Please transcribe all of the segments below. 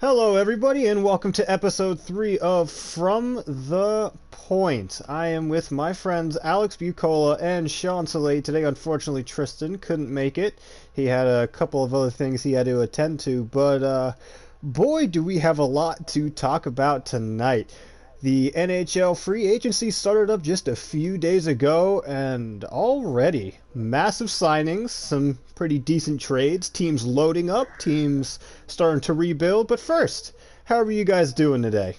Hello, everybody, and welcome to episode 3 of From the Point. I am with my friends Alex Bucola and Sean Soleil. Today, unfortunately, Tristan couldn't make it. He had a couple of other things he had to attend to, but boy, do we have a lot to talk about tonight. The NHL free agency started up just a few days ago, and already massive signings, some pretty decent trades, teams loading up, teams starting to rebuild. But first, how are you guys doing today?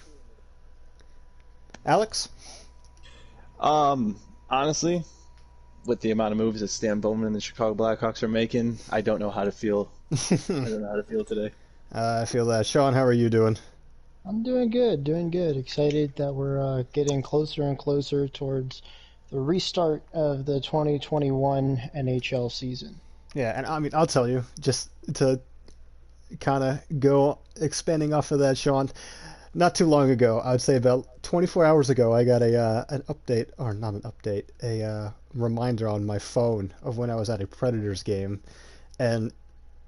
Alex? Honestly, with the amount of moves that Stan Bowman and the Chicago Blackhawks are making, I don't know how to feel. I don't know how to feel today. I feel that. Sean, how are you doing? I'm doing good, doing good. Excited that we're getting closer and closer towards the restart of the 2021 NHL season. Yeah, and I mean, I'll tell you, just to kind of go expanding off of that, Sean. Not too long ago, I would say about 24 hours ago, I got a an update, or not an update, a reminder on my phone of when I was at a Predators game, and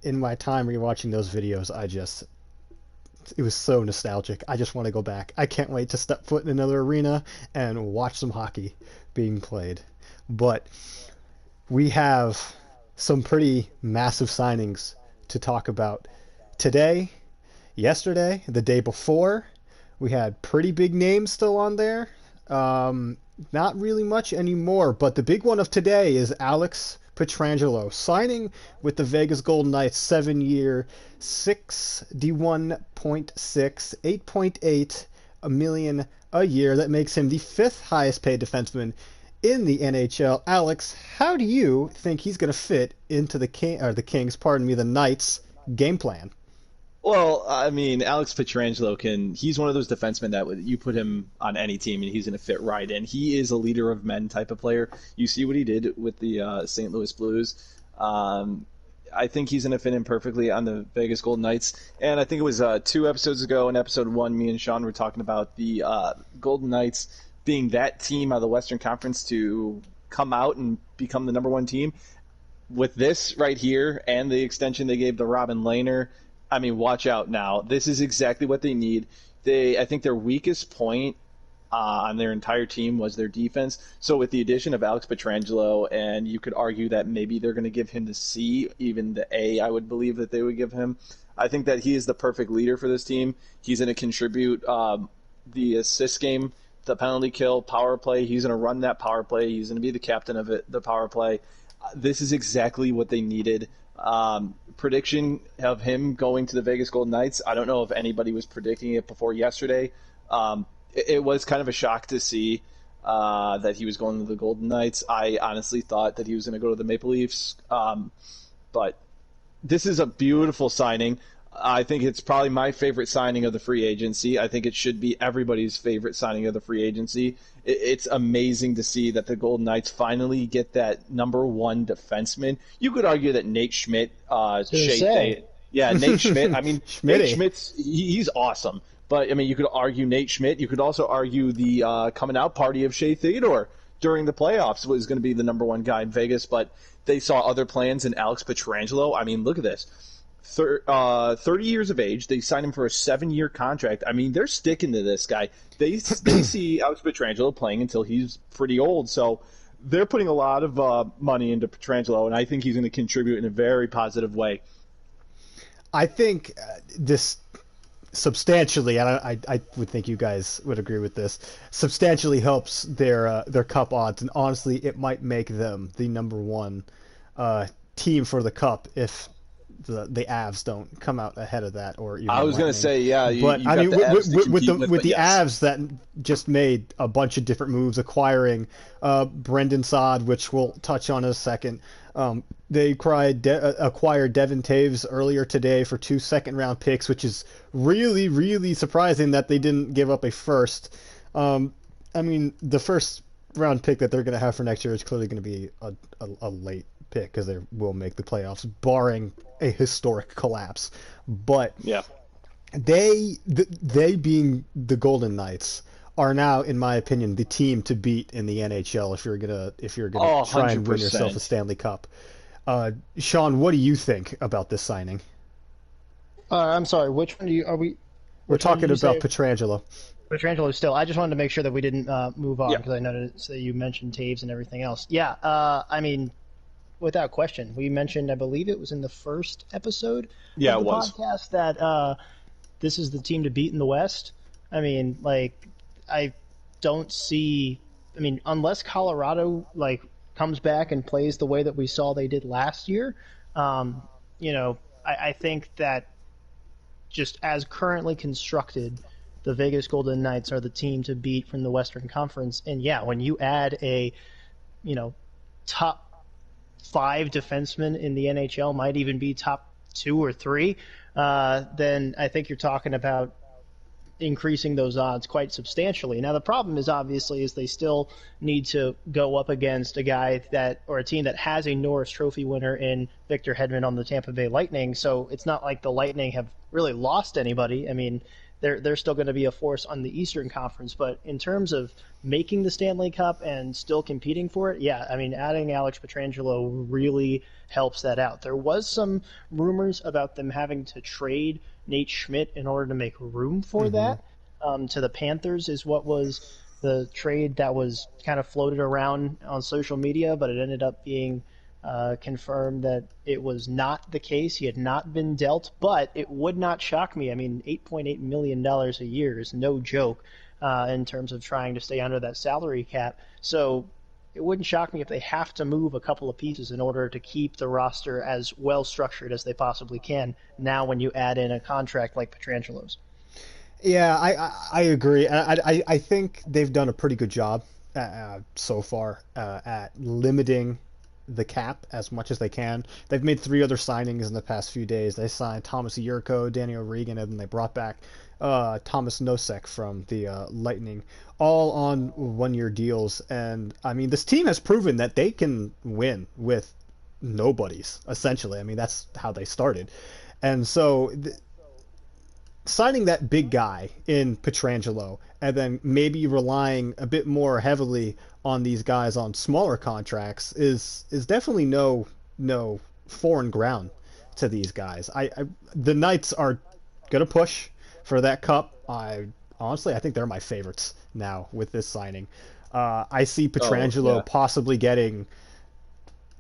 in my time rewatching those videos, it was so nostalgic. I just want to go back. I can't wait to step foot in another arena and watch some hockey being played. But we have some pretty massive signings to talk about today, yesterday, the day before. We had pretty big names still on there. Not really much anymore, but the big one of today is Alex Pietrangelo signing with the Vegas Golden Knights, 7 year, 61.6, 8.8 a million a year. That makes him the fifth highest paid defenseman in the NHL. Alex, how do you think he's going to fit into the Kings, pardon me, the Knights game plan? Well, I mean, Alex Pietrangelo he's one of those defensemen that you put him on any team and he's going to fit right in. He is a leader of men type of player. You see what he did with the St. Louis Blues. I think he's going to fit in perfectly on the Vegas Golden Knights. And I think it was 2 episodes ago in episode 1, me and Sean were talking about the Golden Knights being that team out of the Western Conference to come out and become the number one team. With this right here and the extension they gave to Robin Lehner, I mean, watch out now. This is exactly what they need. I think their weakest point on their entire team was their defense. So with the addition of Alex Pietrangelo, and you could argue that maybe they're going to give him the C, even the A, I would believe that they would give him. I think that he is the perfect leader for this team. He's going to contribute the assist game, the penalty kill, power play. He's going to run that power play. He's going to be the captain of the power play. This is exactly what they needed. Prediction of him going to the Vegas Golden Knights. I don't know if anybody was predicting it before yesterday. It was kind of a shock to see that he was going to the Golden Knights. I honestly thought that he was going to go to the Maple Leafs. But this is a beautiful signing. I think it's probably my favorite signing of the free agency. I think it should be everybody's favorite signing of the free agency. It's amazing to see that the Golden Knights finally get that number one defenseman. You could argue that Nate Schmidt, yeah, Nate Schmidt. I mean, Nate Schmidt's he's awesome. But I mean, you could argue Nate Schmidt. You could also argue the coming out party of Shea Theodore during the playoffs was going to be the number one guy in Vegas. But they saw other plans in Alex Pietrangelo. I mean, look at this. 30 years of age. They signed him for a 7-year contract. I mean, they're sticking to this guy. They see Alex Pietrangelo playing until he's pretty old. So they're putting a lot of money into Pietrangelo, and I think he's going to contribute in a very positive way. I think this substantially, and I would think you guys would agree with this, substantially helps their cup odds, and honestly, it might make them the number one team for the cup if the Avs don't come out ahead of that, or even I was going to say, yeah, but I mean, with the yes. Avs that just made a bunch of different moves, acquiring Brendan Saad, which we'll touch on in a second. They acquired Devin Taves earlier today for 2 second-round picks, which is really, really surprising that they didn't give up a first. I mean, the first round pick that they're going to have for next year is clearly going to be a late pick because they will make the playoffs, barring a historic collapse. But yeah, they being the Golden Knights are now, in my opinion, the team to beat in the NHL if you're gonna try and win yourself a Stanley Cup. Sean, what do you think about this signing? I'm sorry. Which one do you are we? We're Which one did talking you about say? Petrangelo. Petrangelo still. I just wanted to make sure that we didn't move on Yeah. because I noticed that you mentioned Taves and everything else. Yeah. I mean, without question, we mentioned. I believe it was in the first episode Yeah, of it the was. podcast that this is the team to beat in the West. I mean, like, I don't see. I mean, unless Colorado comes back and plays the way that we saw they did last year, um, I think that just as currently constructed, the Vegas Golden Knights are the team to beat from the Western Conference. And yeah, when you add a you know top five defensemen in the NHL, might even be top two or three, then I think you're talking about increasing those odds quite substantially. Now the problem is obviously is they still need to go up against a guy that or a team that has a Norris Trophy winner in Victor Hedman on the Tampa Bay Lightning. So it's not like the Lightning have really lost anybody. I mean, they're still going to be a force on the Eastern Conference, but in terms of making the Stanley Cup and still competing for it, yeah, I mean, adding Alex Petrangelo really helps that out. There was some rumors about them having to trade Nate Schmidt in order to make room for Hmm. that. To the Panthers is what was the trade that was kind of floated around on social media, but it ended up being confirmed that it was not the case. He had not been dealt, but it would not shock me. I mean, $8.8 million a year is no joke in terms of trying to stay under that salary cap. So it wouldn't shock me if they have to move a couple of pieces in order to keep the roster as well structured as they possibly can. Now, when you add in a contract like Petrangelo's. Yeah, I agree. I think they've done a pretty good job so far at limiting the cap as much as they can. They've made three other signings in the past few days. They signed Thomas Yurko, Daniel Regan, and then they brought back Thomas Nosek from the Lightning, all on 1 year deals. And I mean, this team has proven that they can win with nobodies, essentially. I mean, that's how they started. And so signing that big guy in Petrangelo and then maybe relying a bit more heavily on these guys on smaller contracts is definitely no foreign ground to these guys. The Knights are gonna push for that cup. I think they're my favorites now with this signing. I see Oh, Petrangelo yeah. possibly getting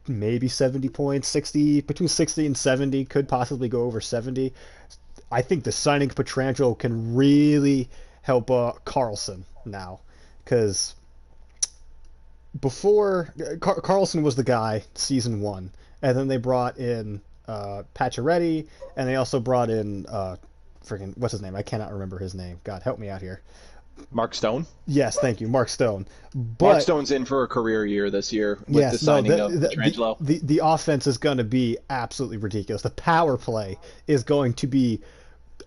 maybe 70 points, 60 between 60 and 70, could possibly go over 70. I think the signing of Petrangelo can really help Carlson now, because before Carlson was the guy season one, and then they brought in Pacioretty, and they also brought in freaking what's his name? I cannot remember his name. God help me out here. Mark Stone. Yes, thank you, Mark Stone. Mark But Stone's in for a career year this year with the yes, no, signing of Petrangelo. the offense is going to be absolutely ridiculous. The power play is going to be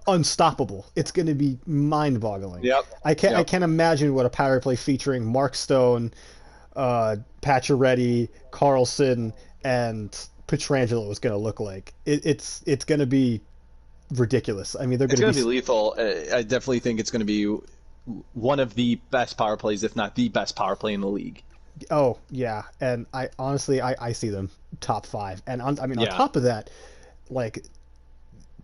unstoppable. It's going to be mind-boggling. Yep. I Yep. can't imagine what a power play featuring Mark Stone, Pacioretty, Carlson, and Petrangelo is going to look like. It's going to be ridiculous. I mean, they're It's going going to to be be. lethal. I definitely think it's going to be one of the best power plays, if not the best power play in the league. Oh yeah, and I honestly I see them top five, and I mean on Yeah. top of that, like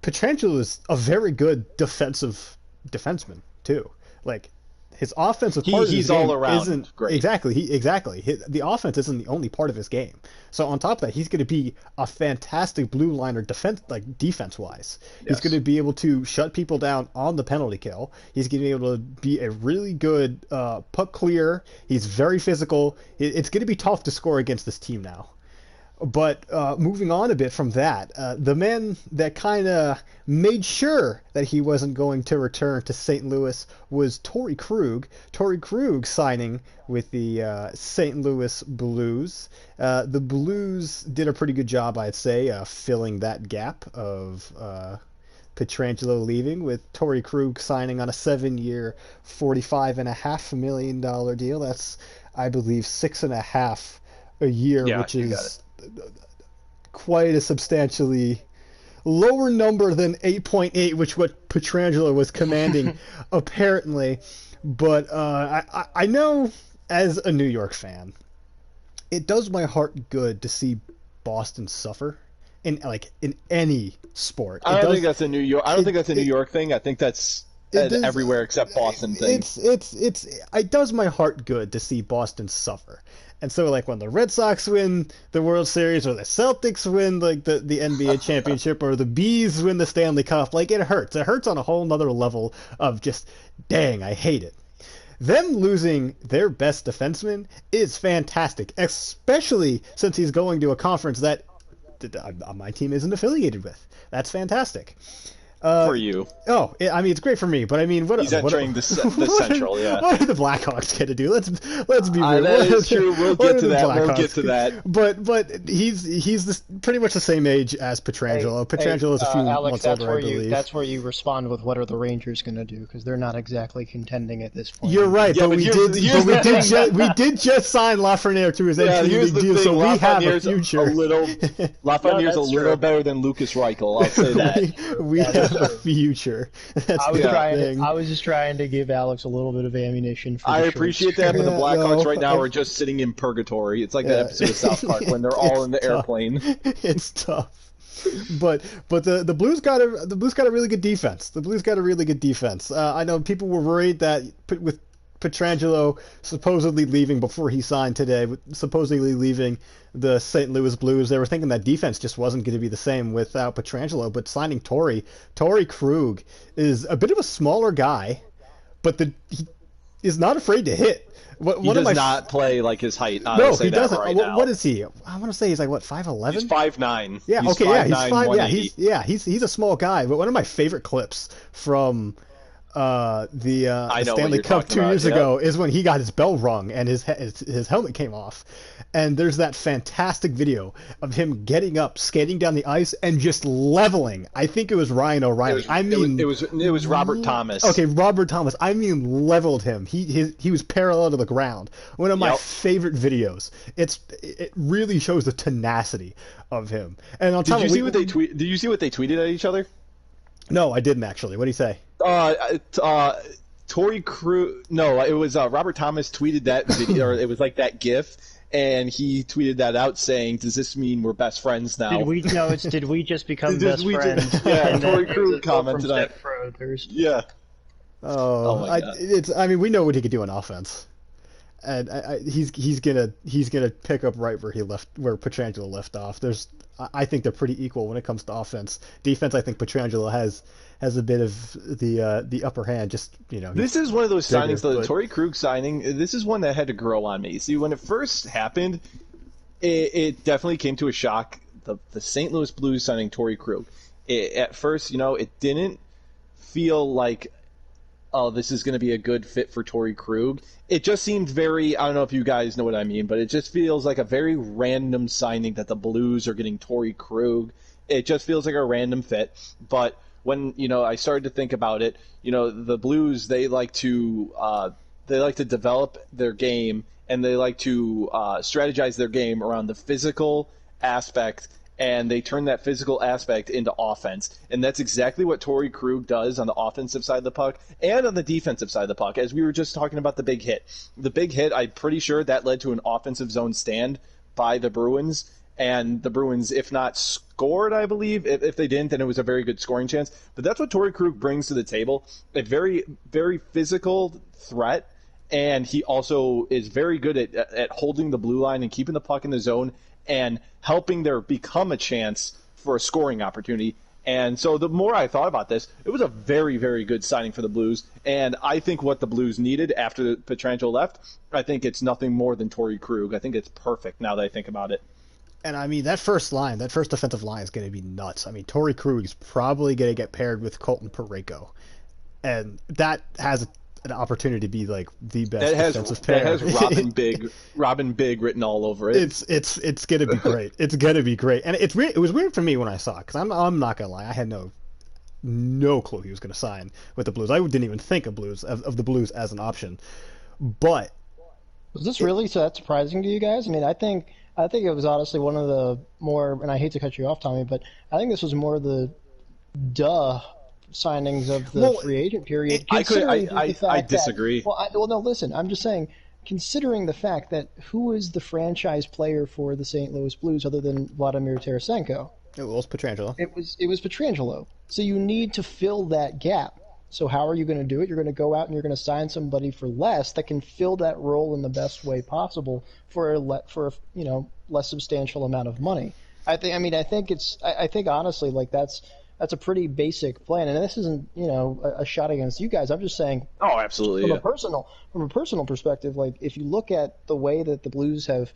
Petrangelo is a very good defenseman too. Like his offensive part of his He's all game around isn't great. exactly the offense isn't the only part of his game. So on top of that, he's going to be a fantastic blue liner defense wise. He's going Yes. to be able to shut people down on the penalty kill. He's going to be able to be a really good puck clear. He's very physical. It's going to be tough to score against this team now. But moving on a bit from that, the man that kind of made sure that he wasn't going to return to St. Louis was Torrey Krug. Torrey Krug signing with the St. Louis Blues. The Blues did a pretty good job, I'd say, filling that gap of Petrangelo leaving, with Torrey Krug signing on a 7 year, $45.5 million deal. That's, I believe, 6.5 a year, Yeah, which you got it. is quite a substantially lower number than 8.8, which what Petrangelo was commanding apparently. But I know as a New York fan, it does my heart good to see Boston suffer in any sport. I don't think that's a New York. I don't think that's a New York thing. I think that's everywhere except Boston thing. It does my heart good to see Boston suffer. And so, like, when the Red Sox win the World Series, or the Celtics win, like, the NBA championship, or the Bees win the Stanley Cup, like, it hurts. It hurts on a whole nother level of just, dang, I hate it. Them losing their best defenseman is fantastic, especially since he's going to a conference that my team isn't affiliated with. That's fantastic. For you. Oh, I mean, it's great for me, but I mean, he's entering the Central, yeah. What are the Blackhawks going to do? Let's be real. That is true. We'll get to that. But he's pretty much the same age as Pietrangelo. Pietrangelo is a few Alex, months older, I believe. That's where you respond with what are the Rangers going to do, because they're not exactly contending at this point. You're right, but we did just sign Lafreniere to his entry deal, so we have a future. Lafreniere's a little better than Lucas Reichel. I'll say that. We have a future. I was just trying to give Alex a little bit of ammunition. I appreciate that, but the Blackhawks right now are just sitting in purgatory. It's like that episode of South Park when they're all in the airplane. It's tough. But the Blues got a really good defense. I know people were worried that with Pietrangelo supposedly leaving before he signed today, supposedly leaving the St. Louis Blues, they were thinking that defense just wasn't going to be the same without Pietrangelo. But signing Torey Krug is a bit of a smaller guy, but he is not afraid to hit. He does not play like his height. No, he doesn't. What is he? I want to say he's like 5'11". He's 5'9". Yeah, he's okay, 5'9", yeah, he's a small guy. But one of my favorite clips from the Stanley Cup 2 years ago is when he got his bell rung and his helmet came off. And there's that fantastic video of him getting up, skating down the ice, and just leveling. I think it was Ryan O'Reilly. It was Robert Thomas. Okay, Robert Thomas. I mean, leveled him. He was parallel to the ground. One of my favorite videos. It really shows the tenacity of him. And on top Did you see what they tweeted at each other? No, I didn't actually. What did he say? Torey Krug. No, it was Robert Thomas tweeted that video, or it was like that GIF, and he tweeted that out saying, "Does this mean we're best friends now?" Did we just become best friends? Yeah, Torey Krug commented on it. Yeah. Oh my God. I mean, we know what he could do on offense, and he's gonna pick up right where Pietrangelo left off. I think they're pretty equal when it comes to offense. Defense, I think Pietrangelo has a bit of the upper hand. Just this is one of those signings, though. The Torey Krug signing. This is one that had to grow on me. See, when it first happened, it definitely came to a shock. The St. Louis Blues signing Torey Krug. At first, it didn't feel like, oh, this is going to be a good fit for Torey Krug. It just seemed very, I don't know if you guys know what I mean, but it just feels like a very random signing that the Blues are getting Torey Krug. It just feels like a random fit. But when, I started to think about it, the Blues, they like to develop their game, and they like to strategize their game around the physical aspect, and they turn that physical aspect into offense. And that's exactly what Torey Krug does on the offensive side of the puck and on the defensive side of the puck. As we were just talking about the big hit. The big hit, I'm pretty sure that led to an offensive zone stand by the Bruins. And the Bruins, if not scored, I believe, if they didn't, then it was a very good scoring chance. But that's what Torey Krug brings to the table, a very, very physical threat. And he also is very good at holding the blue line and keeping the puck in the zone and helping there become a chance for a scoring opportunity. And so the more I thought about this, it was a very, very good signing for the Blues. And I think what the Blues needed after Pietrangelo left, I think it's nothing more than Torey Krug. I think it's perfect now that I think about it. And I mean, that first defensive line is going to be nuts. I mean, Torey Krug is probably going to get paired with Colton Parayko. And that has an opportunity to be like the best defensive pair. That has Robin Big written all over it. It's gonna be great. It's gonna be great. And it was weird for me when I saw it, because I'm not gonna lie, I had no clue he was gonna sign with the Blues. I didn't even think of the Blues as an option. But was this really so that surprising to you guys? I mean, I think it was honestly one of the more, and I hate to cut you off, Tommy, but I think this was more the signings of the free agent period. I disagree. No, listen, I'm just saying, considering the fact that who is the franchise player for the St. Louis Blues other than Vladimir Tarasenko? It was Petrangelo. It was Petrangelo. So you need to fill that gap. So how are you going to do it? You're going to go out and you're going to sign somebody for less that can fill that role in the best way possible for a less substantial amount of money. I think honestly, like that's a pretty basic plan. And this isn't a shot against you guys. I'm just saying. Oh, absolutely. From a personal perspective, like if you look at the way that the Blues have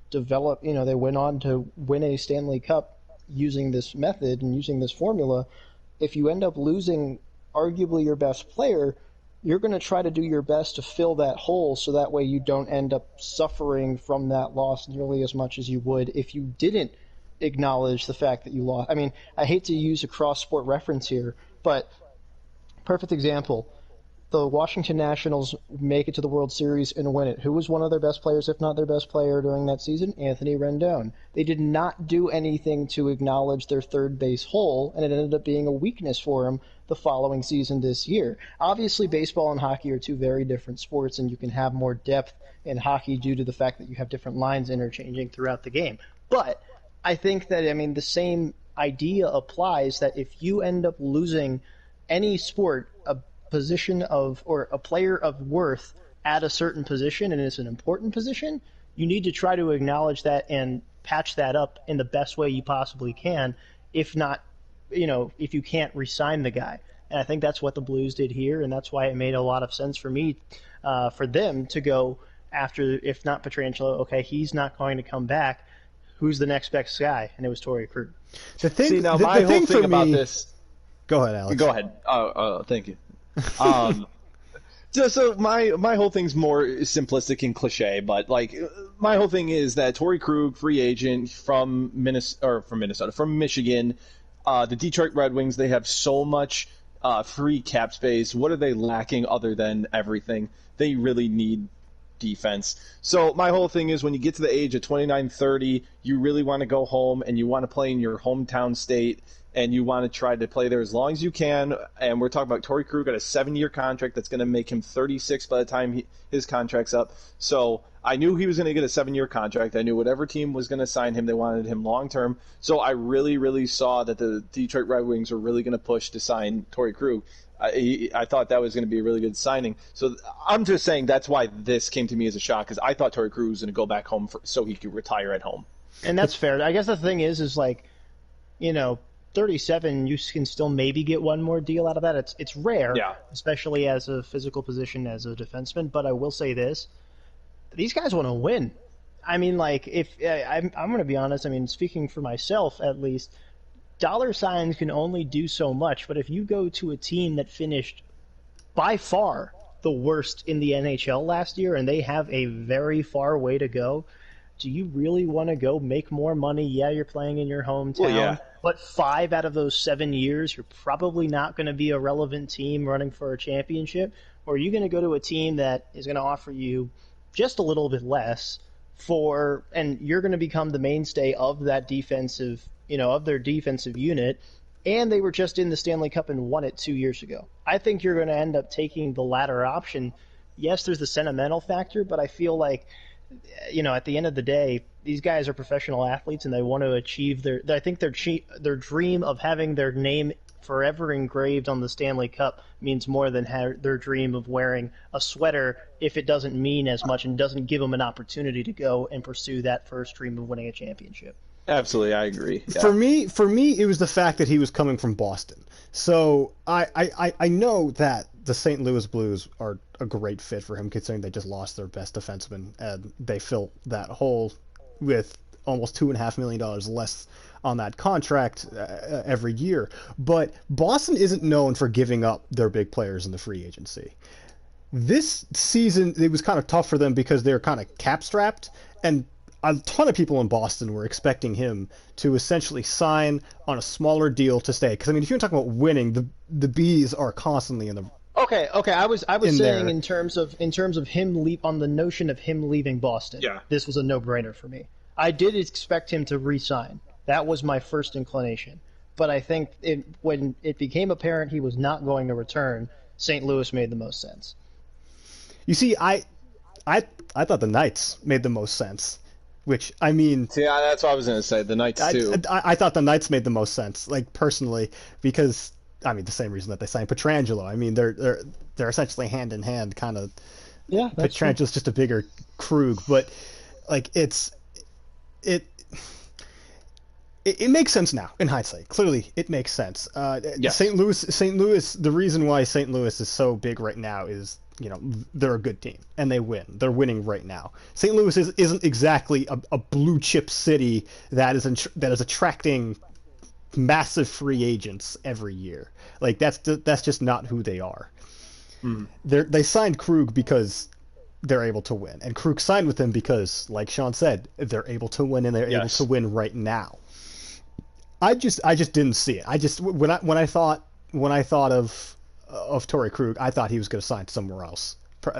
developed, they went on to win a Stanley Cup using this method and using this formula. If you end up losing arguably your best player, you're going to try to do your best to fill that hole so that way you don't end up suffering from that loss nearly as much as you would if you didn't acknowledge the fact that you lost. I mean, I hate to use a cross-sport reference here, but perfect example. The Washington Nationals make it to the World Series and win it. Who was one of their best players, if not their best player during that season? Anthony Rendon. They did not do anything to acknowledge their third base hole, and it ended up being a weakness for him the following season this year. Obviously, baseball and hockey are two very different sports, and you can have more depth in hockey due to the fact that you have different lines interchanging throughout the game. But I think that, the same idea applies that if you end up losing any sport, a position of or a player of worth at a certain position, and it's an important position, you need to try to acknowledge that and patch that up in the best way you possibly can. If not, if you can't re-sign the guy. And I think that's what the Blues did here, and that's why it made a lot of sense for me, for them to go after, if not Petrangelo, okay, he's not going to come back. Who's the next best guy? And it was Torrey Krug. The thing, See, now the my whole thing thing for about me, this. Go ahead, Alex. Go ahead. Oh, thank you. So my whole thing's more simplistic and cliche, but like my whole thing is that Torrey Krug, free agent from Michigan, the Detroit Red Wings, they have so much free cap space. What are they lacking other than everything? They really need defense. So my whole thing is when you get to the age of 29, 30, you really want to go home and you want to play in your hometown state and you want to try to play there as long as you can. And we're talking about Torrey Krug got a 7-year contract that's going to make him 36 by the time his contract's up. So I knew he was going to get a 7-year contract. I knew whatever team was going to sign him, they wanted him long term. So I really, really saw that the Detroit Red Wings were really going to push to sign Torrey Krug. I thought that was going to be a really good signing. So I'm just saying that's why this came to me as a shock, because I thought Torrey Krug was going to go back home so he could retire at home. And that's fair. I guess the thing is like, 37, you can still maybe get one more deal out of that. It's rare, yeah, especially as a physical position as a defenseman. But I will say this: these guys want to win. I mean, like if I'm going to be honest. I mean, speaking for myself at least, dollar signs can only do so much. But if you go to a team that finished by far the worst in the NHL last year, and they have a very far way to go, do you really want to go make more money? Yeah, you're playing in your hometown. Well, yeah. But 5 out of those 7 years, you're probably not going to be a relevant team running for a championship. Or are you going to go to a team that is going to offer you just a little bit less and you're going to become the mainstay of that defensive, of their defensive unit, and they were just in the Stanley Cup and won it 2 years ago. I think you're going to end up taking the latter option. Yes, there's the sentimental factor, but I feel like, at the end of the day, these guys are professional athletes and they want to achieve their dream of having their name forever engraved on the Stanley Cup means more than their dream of wearing a sweater if it doesn't mean as much and doesn't give them an opportunity to go and pursue that first dream of winning a championship. Absolutely, I agree. Yeah. For me, it was the fact that he was coming from Boston. So I know that the St. Louis Blues are a great fit for him, considering they just lost their best defenseman, and they fill that hole with almost $2.5 million less on that contract every year. But Boston isn't known for giving up their big players in the free agency. This season, it was kind of tough for them because they were kind of cap-strapped, and a ton of people in Boston were expecting him to essentially sign on a smaller deal to stay. Because, if you're talking about winning, the Bees are constantly in the... Okay. I was saying there. in terms of him on the notion of him leaving Boston. Yeah. This was a no-brainer for me. I did expect him to re-sign. That was my first inclination. But I think when it became apparent he was not going to return, St. Louis made the most sense. You see, I thought the Knights made the most sense. which I mean, See, that's what I was going to say. The Knights too. I thought the Knights made the most sense, like personally, because I mean the same reason that they signed Petrangelo. I mean they're essentially hand in hand, kind of. Yeah, that's true. Petrangelo's just a bigger Krug, but like it makes sense now in hindsight. Clearly, it makes sense. Yes. St. Louis. The reason why St. Louis is so big right now is they're a good team and they win. They're winning right now. St. Louis isn't exactly a blue chip city that is attracting massive free agents every year. Like that's just not who they are. They signed Krug because they're able to win, and Krug signed with them because, like Sean said, they're able to win and they're able to win right now. I just didn't see it. I just when I thought of Torrey Krug, I thought he was going to sign somewhere else,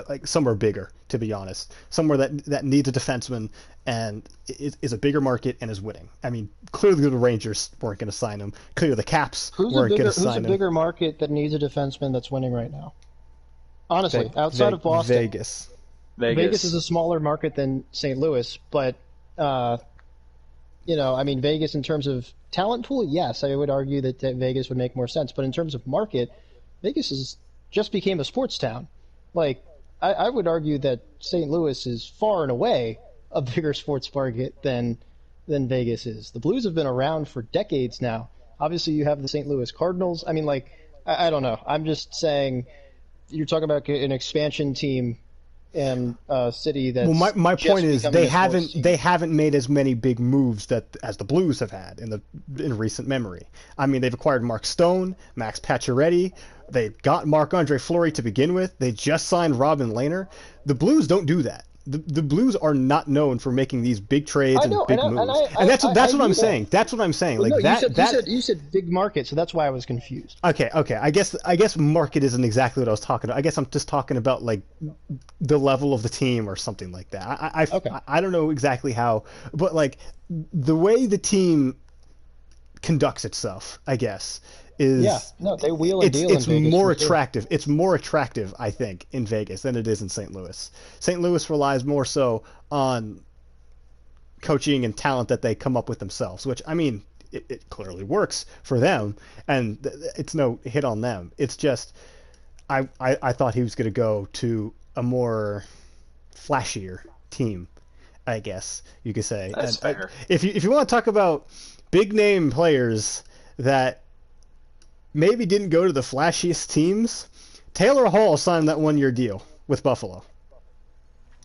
like somewhere bigger. To be honest, somewhere that needs a defenseman and is a bigger market and is winning. I mean, clearly the Rangers weren't going to sign him. Clearly the Caps weren't going to sign him. Who's a bigger market that needs a defenseman that's winning right now? Honestly, outside of Boston, Vegas. Vegas is a smaller market than St. Louis, but I mean, Vegas in terms of talent pool, yes, I would argue that Vegas would make more sense. But in terms of market, Vegas just became a sports town. Like, I would argue that St. Louis is far and away a bigger sports market than Vegas is. The Blues have been around for decades now. Obviously, you have the St. Louis Cardinals. I mean, like, I don't know. I'm just saying, you're talking about an expansion team in a city that's my point is they haven't made as many big moves as the Blues have had in recent memory. I mean, they've acquired Mark Stone, Max Pacioretty, they got Marc-Andre Fleury to begin with. They just signed Robin Lehner. The Blues don't do that. The Blues are not known for making these big trades and big moves, and that's what I'm saying. That's what I'm saying. Like you said big market, so that's why I was confused. Okay. I guess market isn't exactly what I was talking about. I guess I'm just talking about like the level of the team or something like that. I don't know exactly how, but like the way the team conducts itself, I guess, is they wheel and deal. It's more attractive. It's more attractive, I think, in Vegas than it is in St. Louis. St. Louis relies more so on coaching and talent that they come up with themselves, which I mean, it clearly works for them, and it's no hit on them. It's just I thought he was going to go to a more flashier team, I guess you could say. That's fair. If you want to talk about big name players that maybe didn't go to the flashiest teams, Taylor Hall signed that 1-year deal with Buffalo.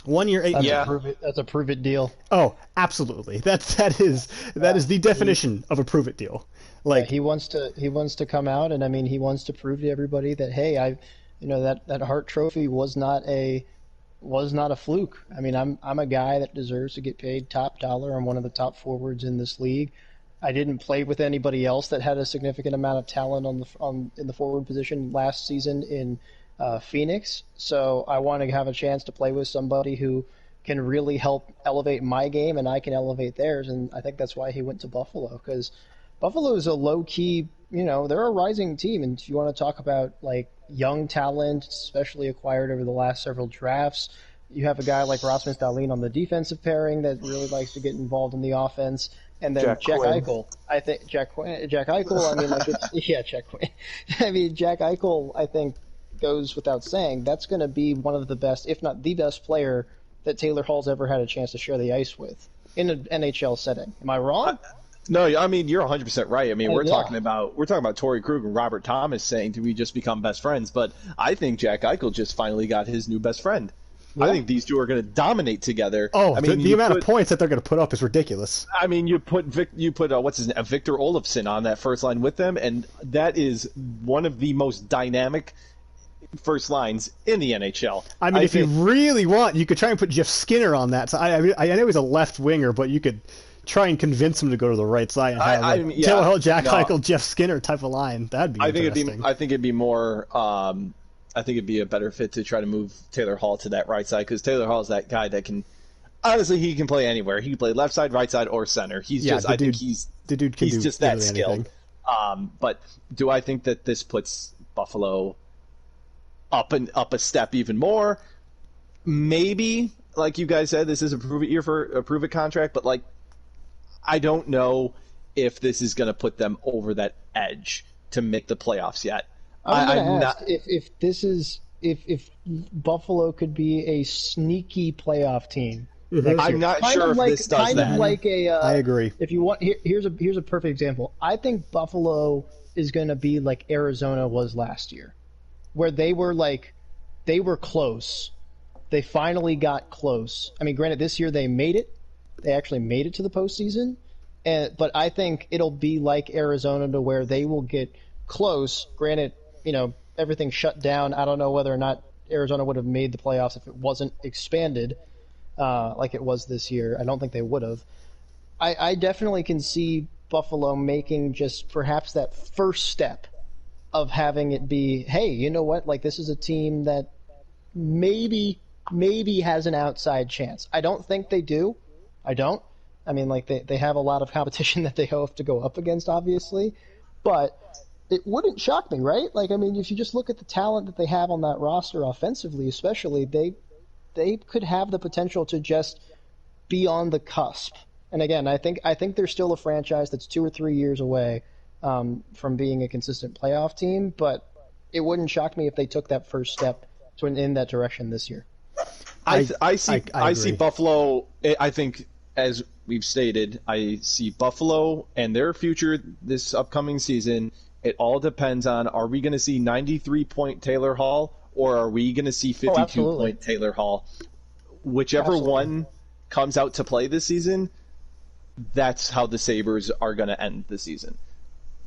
1 year, 8 million. That's a prove it deal. Oh, absolutely. That is the definition of a prove it deal. Like he wants to come out, and I mean he wants to prove to everybody that hey, that Hart Trophy was not a fluke. I mean I'm a guy that deserves to get paid top dollar. I'm one of the top forwards in this league. I didn't play with anybody else that had a significant amount of talent in the forward position last season in Phoenix. So I want to have a chance to play with somebody who can really help elevate my game, and I can elevate theirs. And I think that's why he went to Buffalo, because Buffalo is a low key, they're a rising team. And if you want to talk about like young talent, especially acquired over the last several drafts, you have a guy like Rasmus Dahlin on the defensive pairing that really likes to get involved in the offense. And then Jack Eichel, I think Jack Eichel. I mean, Jack Quinn. I mean, Jack Eichel, I think, goes without saying. That's going to be one of the best, if not the best player that Taylor Hall's ever had a chance to share the ice with in an NHL setting. Am I wrong? No, I mean you're 100% right. I mean we're talking about Torrey Krug and Robert Thomas saying, "Do we just become best friends?" But I think Jack Eichel just finally got his new best friend. Yeah. I think these two are going to dominate together. Oh, I mean, the amount of points that they're going to put up is ridiculous. I mean, you put what's his name, Victor Olofsson on that first line with them, and that is one of the most dynamic first lines in the NHL. I mean, if you really want, you could try and put Jeff Skinner on that. So I know he's a left winger, but you could try and convince him to go to the right side and have Taylor Hall, Jack Eichel, Jeff Skinner type of line. That'd be interesting. I think it'd be more. I think it'd be a better fit to try to move Taylor Hall to that right side, because Taylor Hall is that guy that can, honestly, he can play anywhere. He can play left side, right side, or center. He's just, I think he's just that skilled. But do I think that this puts Buffalo up a step even more? Maybe. like you guys said, this is a prove it year for a prove it contract, but like I don't know if this is going to put them over that edge to make the playoffs yet. I'm ask if this is if Buffalo could be a sneaky playoff team. I'm not sure if this does kind that. of like a. I agree. If you want, here's a perfect example. I think Buffalo is going to be like Arizona was last year, where they were close. They finally got close. I mean, granted, this year they made it. They actually made it to the postseason, but I think it'll be like Arizona to where they will get close. Granted, everything shut down. I don't know whether or not Arizona would have made the playoffs if it wasn't expanded. Like it was this year. I don't think they would have. I definitely can see Buffalo making just perhaps that first step of having it be, hey, you know what? Like this is a team that maybe has an outside chance. I don't think they do. I don't. I mean, like they have a lot of competition that they have to go up against, obviously. But it wouldn't shock me, right? Like, I mean, if you just look at the talent that they have on that roster offensively, especially, they could have the potential to just be on the cusp. And again, I think they're still a franchise that's 2 or 3 years away from being a consistent playoff team. But it wouldn't shock me if they took that first step in that direction this year. I see Buffalo. I think, as we've stated, I see Buffalo and their future this upcoming season. It all depends on: are we going to see 93-point Taylor Hall? Or are we going to see 52-point Taylor Hall? Whichever one comes out to play this season, that's how the Sabres are going to end the season.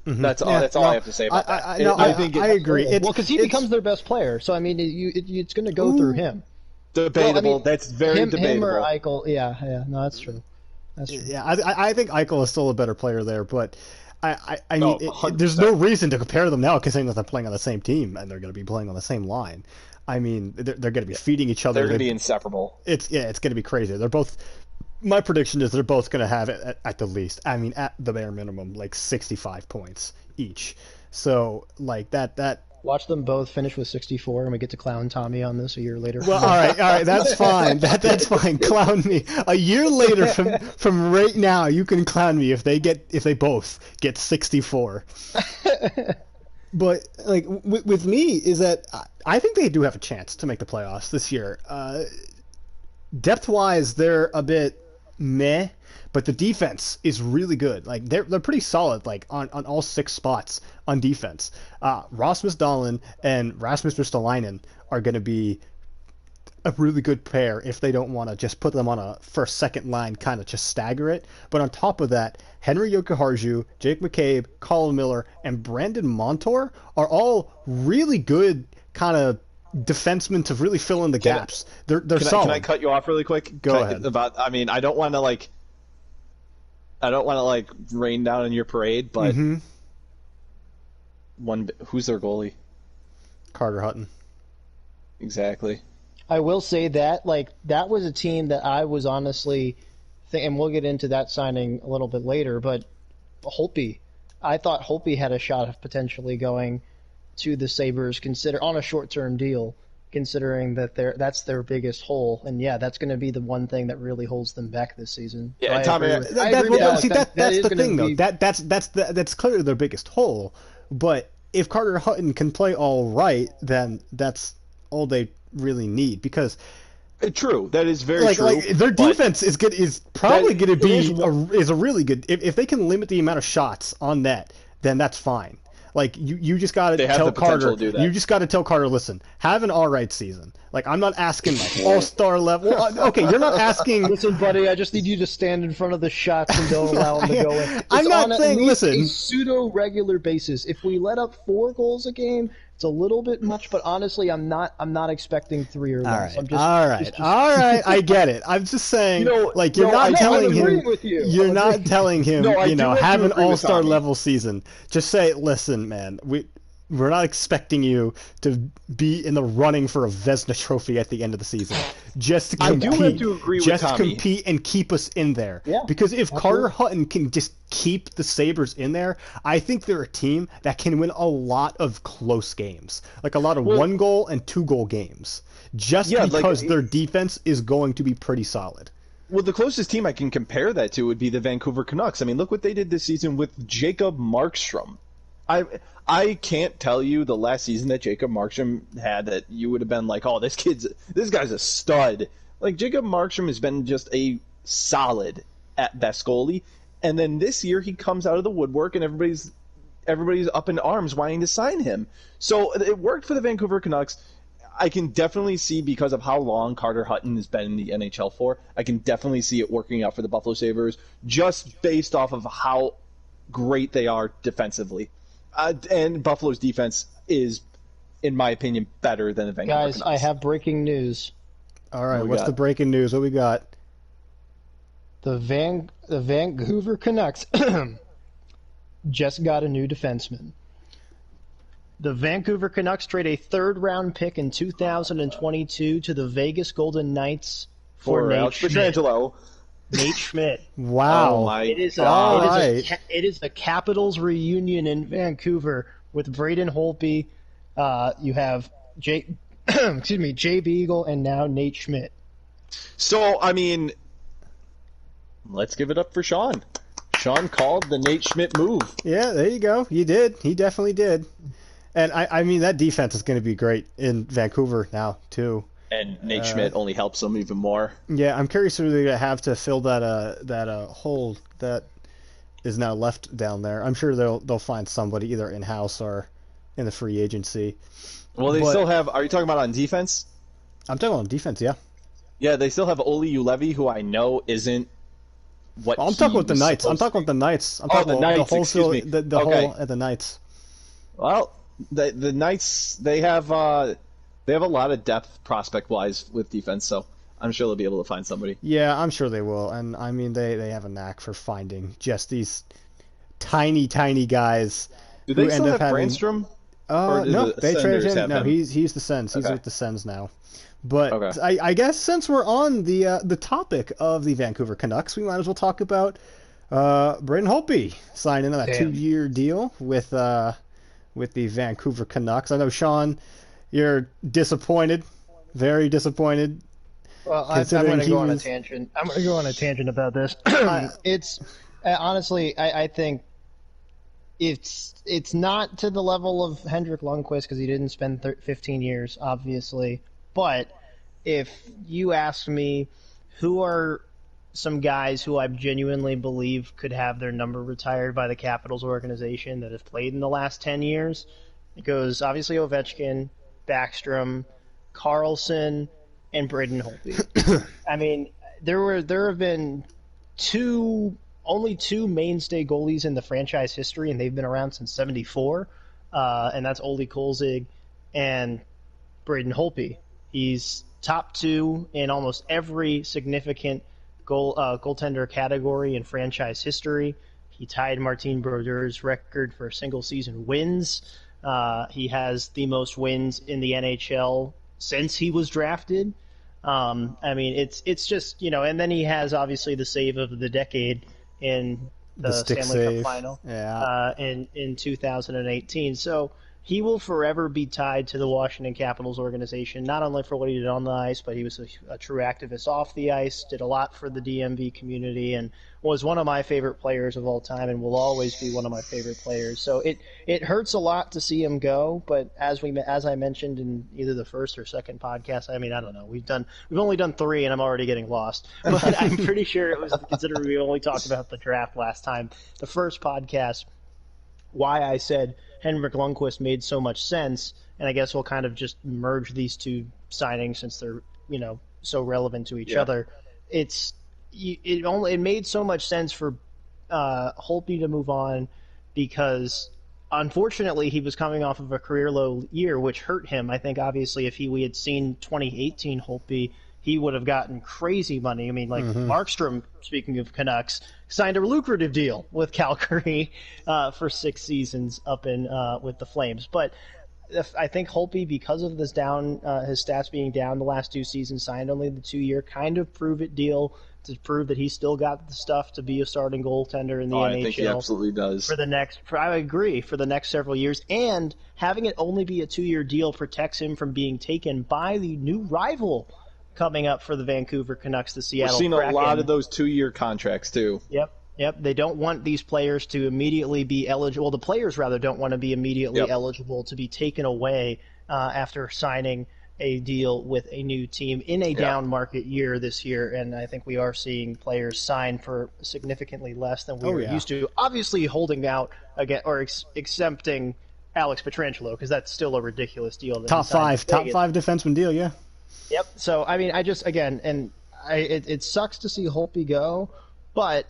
Mm-hmm. That's all I have to say about that. I agree. Because he becomes their best player. So, I mean, it's going to go through him. Debatable. Well, I mean, that's very debatable. Him or Eichel. Yeah. No, that's true. That's true. Yeah, I think Eichel is still a better player there, but I mean, there's no reason to compare them now, considering that they're playing on the same team and they're going to be playing on the same line. I mean, they're going to be feeding each other. They're going to be inseparable. It's going to be crazy. They're both. My prediction is they're both going to have it at the least. I mean, at the bare minimum, like 65 points each. So, like that. Watch them both finish with 64, and we get to clown Tommy on this a year later. Well, all right, that's fine. That's fine. Clown me a year later from right now. You can clown me if they both get 64. But like with me is that I think they do have a chance to make the playoffs this year. Depth wise, they're a bit meh, but the defense is really good. Like they're pretty solid. Like on all 6 spots on defense. Rasmus Dahlin and Rasmus Ristolainen are going to be a really good pair if they don't want to just put them on a first, second line, kind of just stagger it. But on top of that, Henry Jokiharju, Jake McCabe, Colin Miller, and Brandon Montour are all really good kind of defensemen to really fill in the gaps. They're solid. Can I cut you off really quick? Go ahead. I mean, I don't want to rain down on your parade, but who's their goalie? Carter Hutton. Exactly. I will say that that was a team that I was honestly and we'll get into that signing a little bit later, but Holtby, I thought Holtby had a shot of potentially going to the Sabres on a short-term deal, considering that that's their biggest hole. And yeah, that's going to be the one thing that really holds them back this season. Yeah, Tommy, that's the thing though. That's clearly their biggest hole. But if Carter Hutton can play all right, then that's all they really need, because true, that is very true. Like their defense is probably going to be a really good. If they can limit the amount of shots on net, then that's fine. Like you just got to tell Carter. You just got to tell Carter, listen, have an all right season. Like I'm not asking like all-star level. Well, okay, you're not asking. Listen, buddy, I just need you to stand in front of the shots and don't allow them to go in. I'm not saying listen. A pseudo regular basis. If we let up 4 goals a game, it's a little bit much, but honestly, I'm not expecting 3 or less. All right. I get it. I'm just saying, you're not telling him. You're not telling him. Have an all-star level season. Just say, listen, man. we're not expecting you to be in the running for a Vezina trophy at the end of the season. Just to compete, I do have to agree with just Tommy. compete and keep us in there. Yeah, Because if absolutely. Carter Hutton can just keep the Sabres in there, I think they're a team that can win a lot of close games, like a lot of 1-goal and 2-goal games, just because their defense is going to be pretty solid. Well, the closest team I can compare that to would be the Vancouver Canucks. I mean, look what they did this season with Jacob Markstrom. I can't tell you the last season that Jacob Markstrom had that you would have been like, oh, this guy's a stud. Like, Jacob Markstrom has been just a solid at best goalie, and then this year he comes out of the woodwork and everybody's up in arms wanting to sign him. So it worked for the Vancouver Canucks. I can definitely see, because of how long Carter Hutton has been in the NHL for, I can definitely see it working out for the Buffalo Sabres just based off of how great they are defensively. And Buffalo's defense is, in my opinion, better than the Vancouver Guys, Canucks. I have breaking news. All right, What we what's got? the breaking news? What we got? The Vancouver Canucks just got a new defenseman. The Vancouver Canucks trade a third-round pick in 2022 to the Vegas Golden Knights for Nate Alex Schmidt. Pietrangelo. Nate Schmidt. Wow. Oh my It is God. it is a Capitals reunion in Vancouver with Braden Holtby. You have Jay Beagle and now Nate Schmidt. So, I mean, let's give it up for Sean. Sean called the Nate Schmidt move. Yeah, there you go. You did. He definitely did. And I mean, that defense is going to be great in Vancouver now, too. And Nate Schmidt only helps them even more. Yeah, I'm curious who they're going to have to fill that hole that is now left down there. I'm sure they'll find somebody either in-house or in the free agency. Well, they But- still have... Are you talking about on defense? I'm talking about defense, yeah. Yeah, they still have Oli Ulevi, who I know isn't what I'm he talking about the was Knights. I'm supposed talking about the Knights. I'm Oh, talking the about Knights, the whole excuse me. the Okay. whole at the Knights. Well, the Knights, they have a lot of depth prospect-wise with defense, so I'm sure they'll be able to find somebody. Yeah, I'm sure they will. And I mean, they have a knack for finding just these tiny guys. Do they who still end have up having- Brandstrom? Or do No, the they traded Senders him. have No, him? he's the Sens. He's Okay. with the Sens now. But Okay. I guess since we're on the topic of the Vancouver Canucks, we might as well talk about Braden Holtby signing a Damn. 2-year deal with the Vancouver Canucks. I know, Sean, you're disappointed, very disappointed. Well, I'm Considering going to he go on a was- tangent. I'm going to go on a tangent about this. It's honestly, I think it's not to the level of Hendrik Lundqvist because he didn't spend 15 years, obviously. But if you ask me, who are some guys who I genuinely believe could have their number retired by the Capitals organization that have played in the last 10 years, it goes obviously Ovechkin, Backstrom, Carlson, and Braden Holtby. I mean, there have been only two mainstay goalies in the franchise history, and they've been around since '74, and that's Ole Kolzig and Braden Holtby. He's top two in almost every significant goaltender category in franchise history. He tied Martin Brodeur's record for single season wins. He has the most wins in the NHL since he was drafted. I mean, it's just, and then he has obviously the save of the decade in the stick Stanley save. Cup final Yeah. in 2018. So he will forever be tied to the Washington Capitals organization, not only for what he did on the ice, but he was a true activist off the ice, did a lot for the DMV community, and was one of my favorite players of all time and will always be one of my favorite players. So it hurts a lot to see him go, but as I mentioned in either the first or second podcast, I mean, I don't know. We've only done 3 and I'm already getting lost. But I'm pretty sure it was considering we only talked about the draft last time. The first podcast, why I said Henrik Lundqvist made so much sense, and I guess we'll kind of just merge these two signings since they're so relevant to each other. It made so much sense for Holtby to move on because unfortunately he was coming off of a career low year, which hurt him. I think obviously if we had seen 2018 Holtby, he would have gotten crazy money. I mean, like Markstrom, speaking of Canucks, signed a lucrative deal with Calgary for 6 seasons up in with the Flames. But I think Holtby, because of this his stats being down the last 2 seasons, signed only the 2-year kind of prove-it deal to prove that he's still got the stuff to be a starting goaltender in the NHL. I think he absolutely does. I agree, for the next several years. And having it only be a 2-year deal protects him from being taken by the new rival coming up for the Vancouver Canucks, the Seattle Kraken. We're seeing a lot of those 2-year contracts, too. Yep. They don't want these players to immediately be eligible. Well, the players, rather, don't want to be immediately eligible to be taken away after signing a deal with a new team in a down market year this year. And I think we are seeing players sign for significantly less than we were used to. Obviously, holding out again or exempting Alex Pietrangelo, because that's still a ridiculous deal. Top five defenseman deal, yeah. Yep. So, I mean, it sucks to see Holtby go, but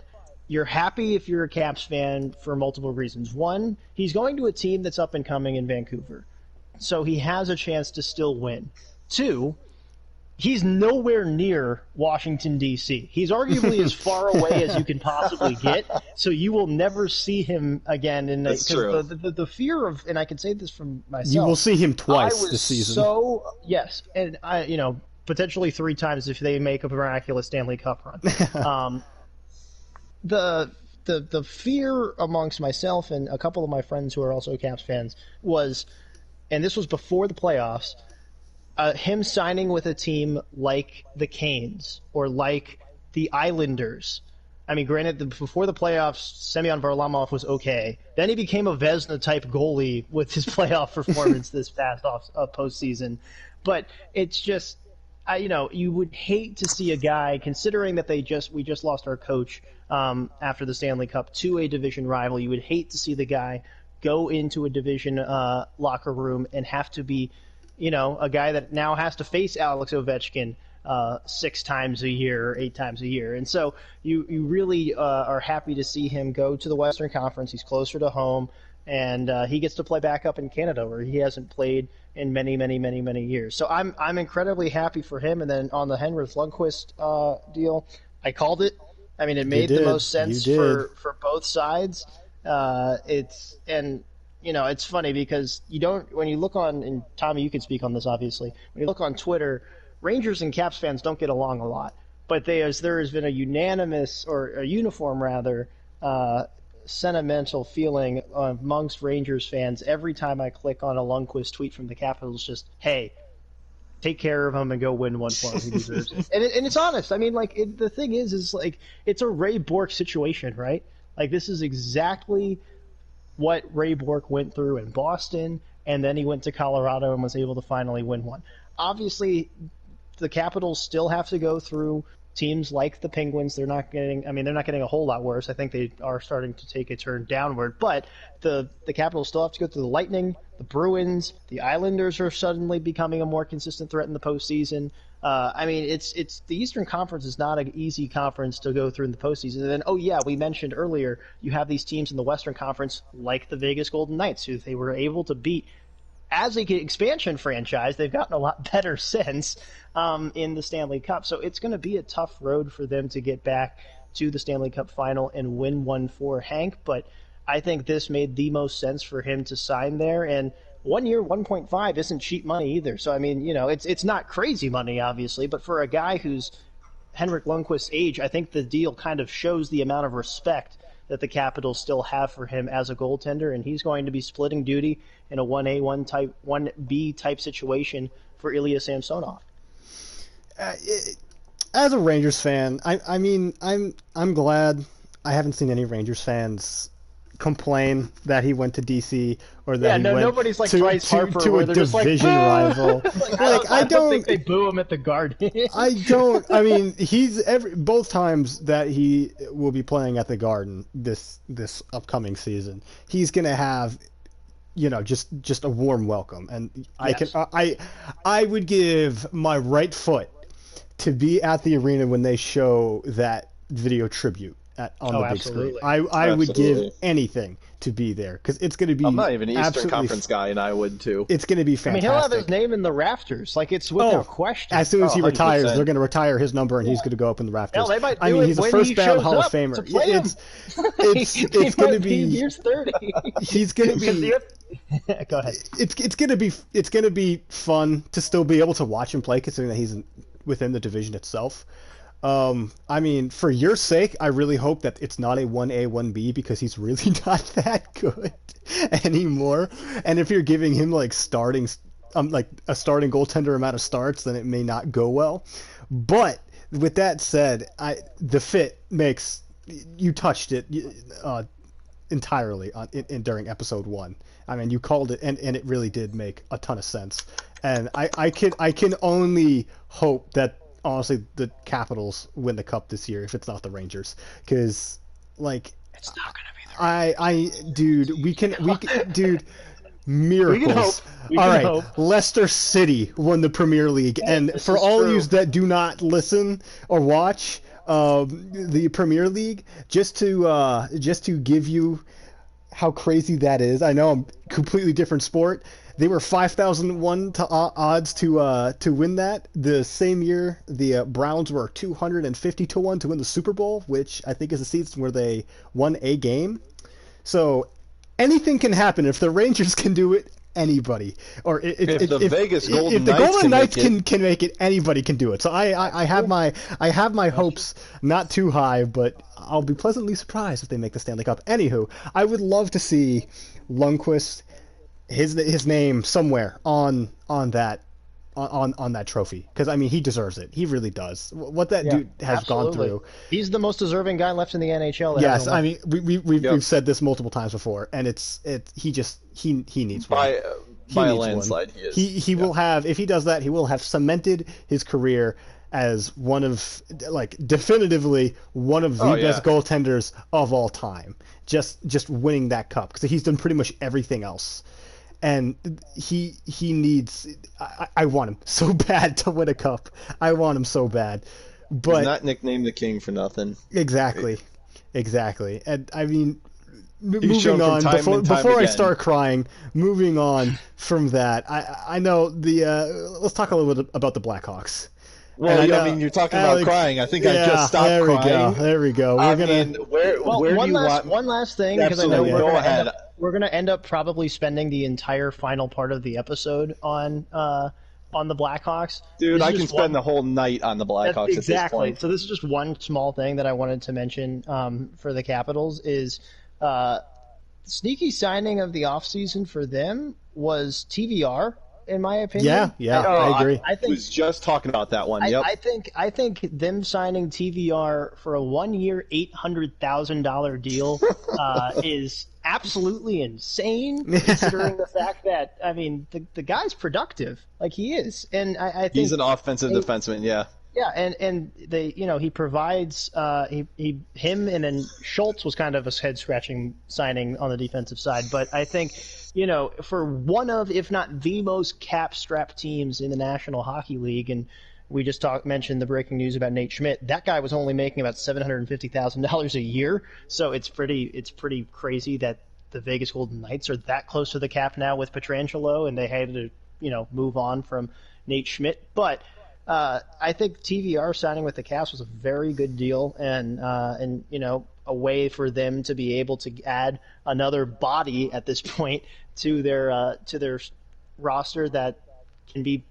you're happy if you're a Caps fan for multiple reasons. One, he's going to a team that's up and coming in Vancouver, so he has a chance to still win. Two, he's nowhere near Washington, D.C. He's arguably as far away as you can possibly get, so you will never see him again. That's true. The fear of, and I can say this from myself, you will see him twice this season. Yes, and potentially 3 times if they make a miraculous Stanley Cup run. The fear amongst myself and a couple of my friends who are also Caps fans was, and this was before the playoffs, him signing with a team like the Canes or like the Islanders. I mean, granted, before the playoffs, Semyon Varlamov was okay. Then he became a Vezina-type goalie with his playoff performance this past postseason. But it's just, you would hate to see a guy, considering that we just lost our coach after the Stanley Cup to a division rival. You would hate to see the guy go into a division locker room and have to be, a guy that now has to face Alex Ovechkin 6 times a year or 8 times a year. And so you really are happy to see him go to the Western Conference. He's closer to home, and he gets to play back up in Canada, where he hasn't played in many, many, many, many years. So I'm incredibly happy for him. And then on the Henrik Lundqvist deal, I called it. I mean, it made the most sense for both sides. It's funny because when you look on, and Tommy, you can speak on this obviously, when you look on Twitter, Rangers and Caps fans don't get along a lot, but there has been a uniform sentimental feeling amongst Rangers fans every time I click on a Lundqvist tweet from the Capitals, just, hey, take care of him and go win one for him. He deserves it. And it's honest. I mean, the thing is it's a Ray Bourque situation, right? Like, this is exactly what Ray Bourque went through in Boston, and then he went to Colorado and was able to finally win one. Obviously, the Capitals still have to go through teams like the Penguins. They're not getting a whole lot worse. I think they are starting to take a turn downward, but the Capitals still have to go through the Lightning, the Bruins, the Islanders are suddenly becoming a more consistent threat in the postseason. It's the Eastern Conference is not an easy conference to go through in the postseason. And then, we mentioned earlier, you have these teams in the Western Conference like the Vegas Golden Knights, who they were able to beat as an expansion franchise. They've gotten a lot better since in the Stanley Cup. So it's going to be a tough road for them to get back to the Stanley Cup final and win one for Hank. But I think this made the most sense for him to sign there. And 1 year, 1.5 isn't cheap money either. So, I mean, it's not crazy money, obviously. But for a guy who's Henrik Lundqvist's age, I think the deal kind of shows the amount of respect that the Capitals still have for him as a goaltender, and he's going to be splitting duty in a 1A, 1B type situation for Ilya Samsonov. As a Rangers fan, I'm glad I haven't seen any Rangers fans complain that he went to DC or that he went nobody's like to Bryce Harper to a division rival. I don't think they boo him at the Garden. I don't. I mean, both times that he will be playing at the Garden this upcoming season, he's gonna have, just a warm welcome. And yes. I would give my right foot to be at the arena when they show that video tribute on the big screen. I would give anything to be there because it's going to be. I'm not even an Eastern absolutely Conference guy, and I would too. It's going to be I fantastic. mean, he'll have his name in the rafters. Like, it's without question. As soon as he retires, 100%. they're going to retire his number, and he's going to go up in the rafters. Hell, they might do I mean, it he's a when first he ballot shows Hall of up Famer. to play him. It's going to be. Years 30. He's going to be. Go ahead. It's going to be fun to still be able to watch him play, considering that he's within the division itself. I mean, for your sake, I really hope that it's not a 1A, 1B because he's really not that good anymore. And if you're giving him like a starting goaltender amount of starts, then it may not go well. But with that said, the fit makes you touched it entirely during episode 1. I mean, you called it, and it really did make a ton of sense. And I can only hope that. Honestly, the Capitals win the cup this year if it's not the Rangers, because like It's not going to be the dude, we can dude, miracles. We can hope. Leicester City won the Premier League, and for all of you that do not listen or watch the Premier League, just to give you how crazy that is. I know I'm completely different sport. They were 5,001 odds to win that. The same year, the Browns were 250 to 1 to win the Super Bowl, which I think is the season where they won a game. So anything can happen. If the Rangers can do it, anybody. Or if the Vegas Golden Knights can make it, anybody can do it. So I have my hopes not too high, but I'll be pleasantly surprised if they make the Stanley Cup. Anywho, I would love to see Lundqvist. His name somewhere on that trophy, because I mean he deserves it. He really does. What that dude has gone through. He's the most deserving guy left in the NHL. Yes, I mean we've said this multiple times before, and he needs one. By a landslide. One. He will have, if he does that, he will have cemented his career as definitively one of the best goaltenders of all time. Just winning that cup, because he's done pretty much everything else. And he needs. I want him so bad to win a cup. I want him so bad, but he's not nicknamed the King for nothing. Exactly. And I mean, moving on before I start crying. Moving on from that, I know let's talk a little bit about the Blackhawks. Well, I mean, you're talking about crying. I think I just stopped crying. There we go. Where do you want? One last thing, because I know we're going to end up probably spending the entire final part of the episode on the Blackhawks. Dude, I can spend the whole night on the Blackhawks at this point. So this is just one small thing that I wanted to mention for the Capitals is sneaky signing of the offseason for them was TVR. In my opinion, I agree. I was just talking about that one. Yep. I think them signing TVR for a 1-year, $800,000 deal is absolutely insane, considering the fact that the guy's productive, like he is, and I think he's an offensive defenseman. Yeah. Yeah, and he provides him, and then Schultz was kind of a head scratching signing on the defensive side, but I think. For one of, if not the most cap-strapped teams in the National Hockey League, and we just mentioned the breaking news about Nate Schmidt. That guy was only making about $750,000 a year, so it's pretty crazy that the Vegas Golden Knights are that close to the cap now with Pietrangelo, and they had to move on from Nate Schmidt. But I think TVR signing with the Caps was a very good deal, and a way for them to be able to add another body at this point to their roster that can be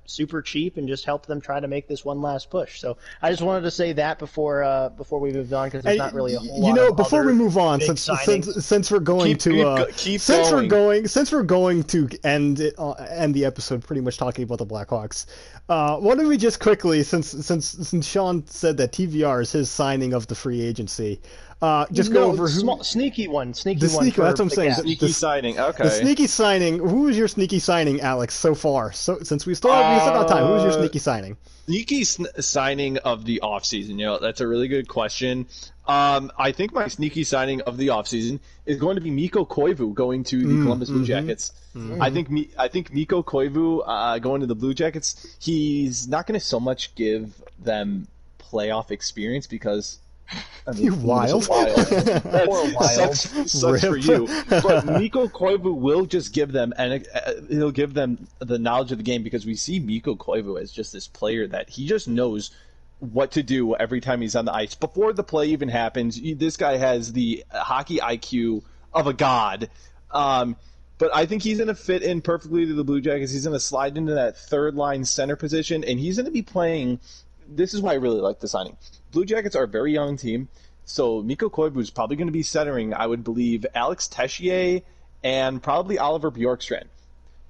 super cheap and just help them try to make this one last push. So I just wanted to say that before we moved on, because there's not really a whole lot of before we move on, since we're going we're going to end the episode pretty much talking about the Blackhawks. Why don't we just quickly, since Sean said that TVR is his signing of the free agency, go over sneaky one. That's what I'm saying. Sneaky signing. Okay. The sneaky signing. Who was your sneaky signing, Alex, so far? So since we still got time, who was your sneaky signing? Sneaky signing of the offseason. That's a really good question. I think my sneaky signing of the offseason is going to be Mikko Koivu going to the Columbus Blue Jackets. Mm-hmm. I think Mikko Koivu going to the Blue Jackets, he's not going to so much give them playoff experience because I mean, You wild. That Poor Wild. sucks for Rip. you. But Mikko Koivu will just give them, and he'll give them the knowledge of the game because we see Mikko Koivu as just this player that he just knows what to do every time he's on the ice. Before the play even happens, this guy has the hockey IQ of a god. But I think he's going to fit in perfectly to the Blue Jackets. He's going to slide into that third line center position, and he's going to be playing. This is why I really like the signing. Blue Jackets are a very young team, so Mikko Koivu is probably going to be centering, I would believe, Alex Tessier and probably Oliver Bjorkstrand.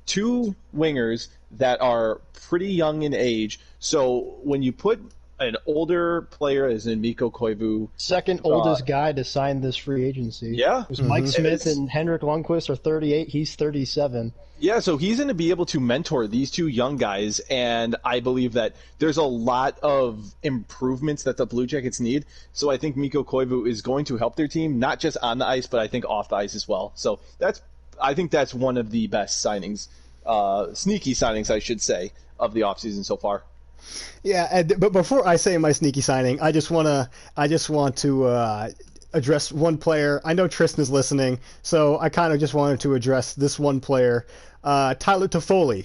Two wingers that are pretty young in age. So when you put an older player as in Mikko Koivu, Second oldest guy to sign this free agency. Yeah. It was Mike Smith It's- and Henrik Lundqvist are 38. He's 37. Yeah, so he's going to be able to mentor these two young guys, and I believe that there's a lot of improvements that the Blue Jackets need. So I think Mikko Koivu is going to help their team, not just on the ice, but I think off the ice as well. So I think that's one of the best signings, sneaky signings, I should say, of the offseason so far. Yeah, but before I say my sneaky signing, I just want to address one player. I know Tristan is listening, so I kind of just wanted to address this one player, Tyler Toffoli,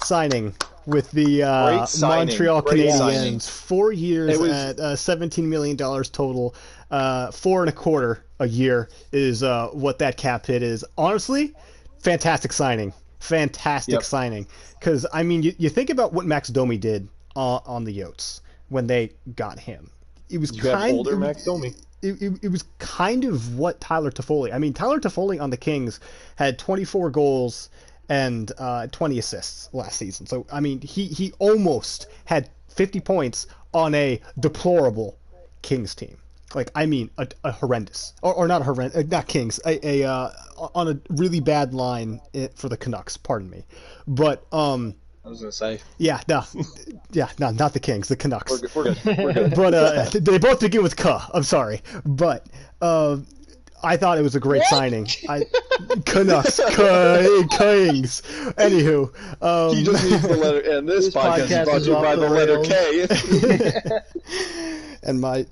signing with the Great signing. Montreal Great Canadiens. signing. 4 years It was- at $17 million total. 4.25 a year is what that cap hit is. Honestly, fantastic signing. Fantastic Yep. signing. Because, I mean, you think about what Max Domi did on the Yotes when they got him. It was You have kind older of Max Domi. it was kind of what Tyler Toffoli. I mean, Tyler Toffoli on the Kings had 24 goals and 20 assists last season. So I mean, he almost had 50 points on a deplorable Kings team. Like, I mean, a horrendous, or not horrendous, not Kings, on a really bad line for the Canucks. Pardon me, but I was going to say. yeah, no, not the Kings, the Canucks. We're good. We're good. But they both begin with K. I'm sorry, but I thought it was a great signing. Canucks, Kings. Anywho, He just needs the letter N. This podcast is brought to you by the letter K. and my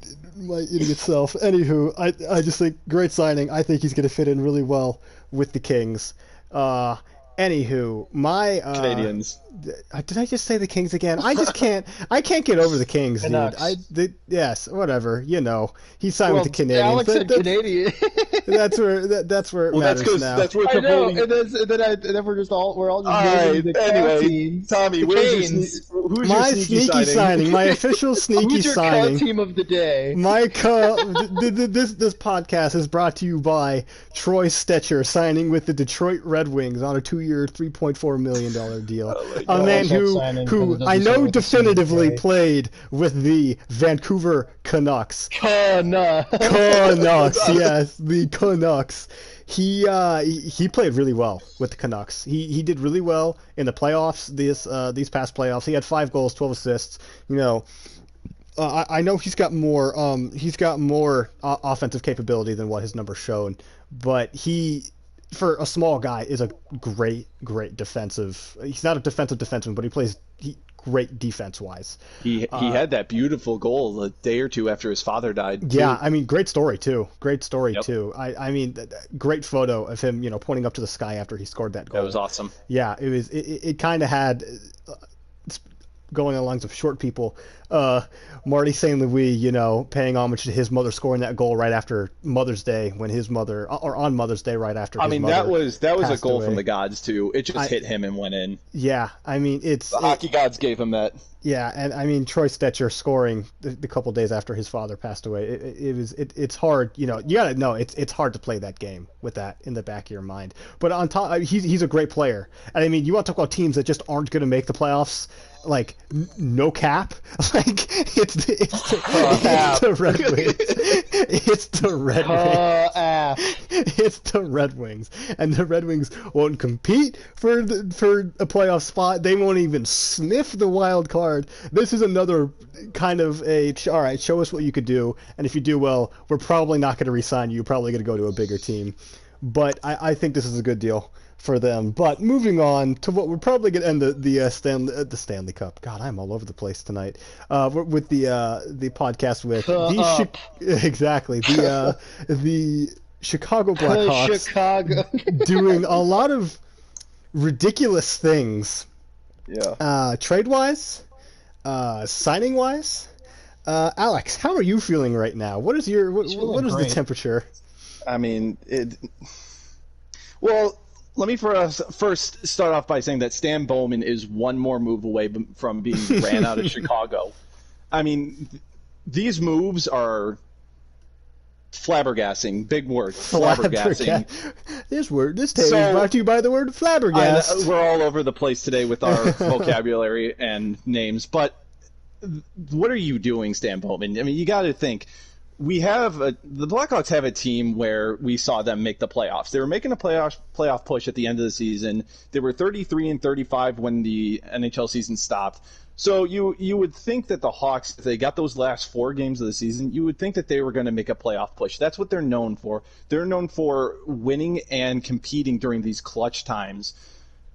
idiot self. Anywho, I just think great signing. I think he's going to fit in really well with the Kings. Anywho, my Canadians. Did I just say the Kings again? I just can't. I can't get over the Kings, dude. Canucks. Yes, whatever. You know, he signed with the Canadians. Alex said Canadian. That's where that's where it Well, that's matters because now. that's where I know, Toffoli. and then we're all just All naming right. the Anyway, teams. Tommy, The who's Canes. My your sneaky signing? signing, my official sneaky Who's your signing. team of the day? This podcast is brought to you by Troy Stetcher signing with the Detroit Red Wings on a 2-year, $3.4 million deal. A God. man That signing who doesn't I say know what the definitively team is. played with the Vancouver Canucks. Canucks. Canucks, yes, the Canucks. He played really well with the Canucks. He did really well in the playoffs. These past playoffs, he had 5 goals, 12 assists. You know, I know he's got more offensive capability than what his numbers showed, but he, for a small guy, is a great defensive. He's not a defensive defenseman, but he plays great defense wise. He had that beautiful goal a day or two after his father died. too. Yeah, I mean, great story too. Great story Yep. too. I mean, great photo of him, pointing up to the sky after he scored that goal. That was awesome. Yeah, it was. It kind of had, going along with short people, Marty St. Louis, paying homage to his mother scoring that goal right after Mother's Day when his mother, or on Mother's Day right after. I his mean, mother that was a passed goal away. from the gods too. It just hit him and went in. Yeah, I mean, it's The hockey gods gave him that. yeah, and I mean Troy Stetcher scoring the couple days after his father passed away. It's hard, you gotta know it's hard to play that game with that in the back of your mind. But on top, he's a great player, and I mean you want to talk about teams that just aren't going to make the playoffs. Like no cap, like it's the Red Wings. It's the Red Wings. It's the Red Wings, and the Red Wings won't compete for a playoff spot. They won't even sniff the wild card. This is another kind of all right. Show us what you could do, and if you do well, we're probably not going to re-sign you. You're probably going to go to a bigger team. But I think this is a good deal for them. But moving on to what we're probably going to end the Stanley Cup. God, I'm all over the place tonight. With the podcast with exactly the Chicago Blackhawks Chicago doing a lot of ridiculous things. Yeah. Trade wise, signing wise. Alex, how are you feeling right now? What is the temperature? I mean, well, let me first start off by saying that Stan Bowman is one more move away from being ran out of Chicago. I mean, these moves are flabbergasting. Big word. Flabbergasting. This tape is brought to you by the word flabbergast. We're all over the place today with our vocabulary and names, but what are you doing, Stan Bowman? I mean, you got to think. The Blackhawks have a team where we saw them make the playoffs. They were making a playoff push at the end of the season. They were 33-35 when the NHL season stopped. So you would think that the Hawks, if they got those last 4 games of the season, you would think that they were going to make a playoff push. That's what they're known for. They're known for winning and competing during these clutch times.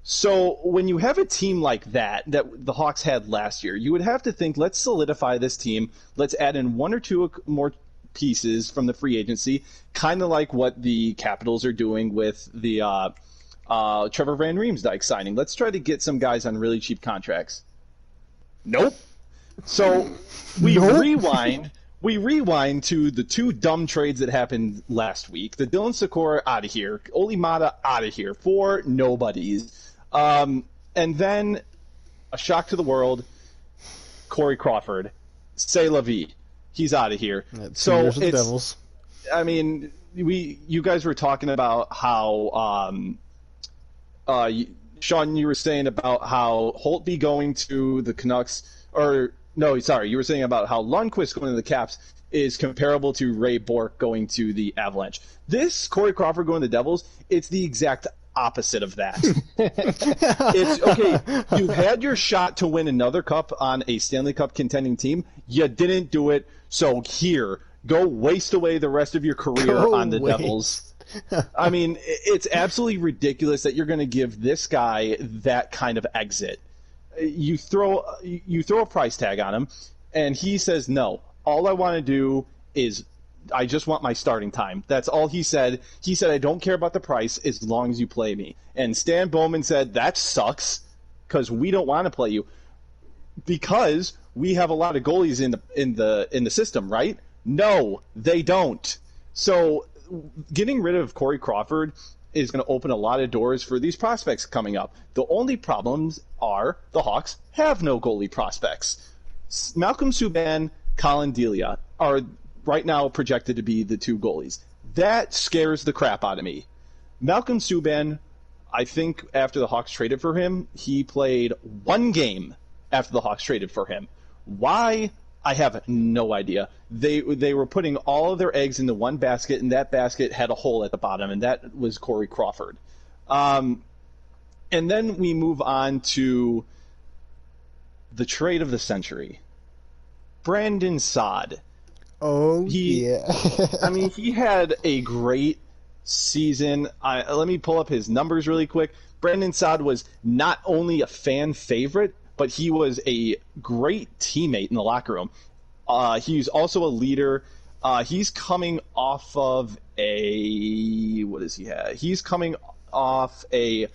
So when you have a team like that the Hawks had last year, you would have to think, let's solidify this team. Let's add in 1 or 2 more pieces from the free agency, kind of like what the Capitals are doing with the Trevor Van Riemsdyk signing. Let's try to get some guys on really cheap contracts. Nope. So we rewind to the 2 dumb trades that happened last week. The Dylan Sikora out of here, Olli Maatta out of here for nobodies. And then a shock to the world, Corey Crawford, c'est la vie. He's out of here. Yeah, so it's Devils. I mean, you guys were talking about how Sean, you were saying about how Holtby going to the Canucks, or no, sorry, you were saying about how Lundqvist going to the Caps is comparable to Ray Bourque going to the Avalanche. This Corey Crawford going to the Devils, it's the exact opposite of that. It's okay. You had your shot to win another cup on a Stanley Cup contending team. You didn't do it. So here, go waste away the rest of your career on the Devils. I mean, it's absolutely ridiculous that you're going to give this guy that kind of exit. You throw a price tag on him, and he says, no, all I want to do is I just want my starting time. That's all he said. He said, I don't care about the price as long as you play me. And Stan Bowman said, that sucks because we don't want to play you because we have a lot of goalies in the system, right? No, they don't. So getting rid of Corey Crawford is going to open a lot of doors for these prospects coming up. The only problems are the Hawks have no goalie prospects. Malcolm Subban, Colin Delia are right now projected to be the 2 goalies. That scares the crap out of me. Malcolm Subban, I think after the Hawks traded for him, he played 1 game after the Hawks traded for him. Why? I have no idea. They were putting all of their eggs into one basket, and that basket had a hole at the bottom, and that was Corey Crawford. And then we move on to the trade of the century. Brandon Saad. Oh, yeah. I mean, he had a great season. Let me pull up his numbers really quick. Brandon Saad was not only a fan favorite, but he was a great teammate in the locker room. He's also a leader. He's coming off of what does he have? He's coming off a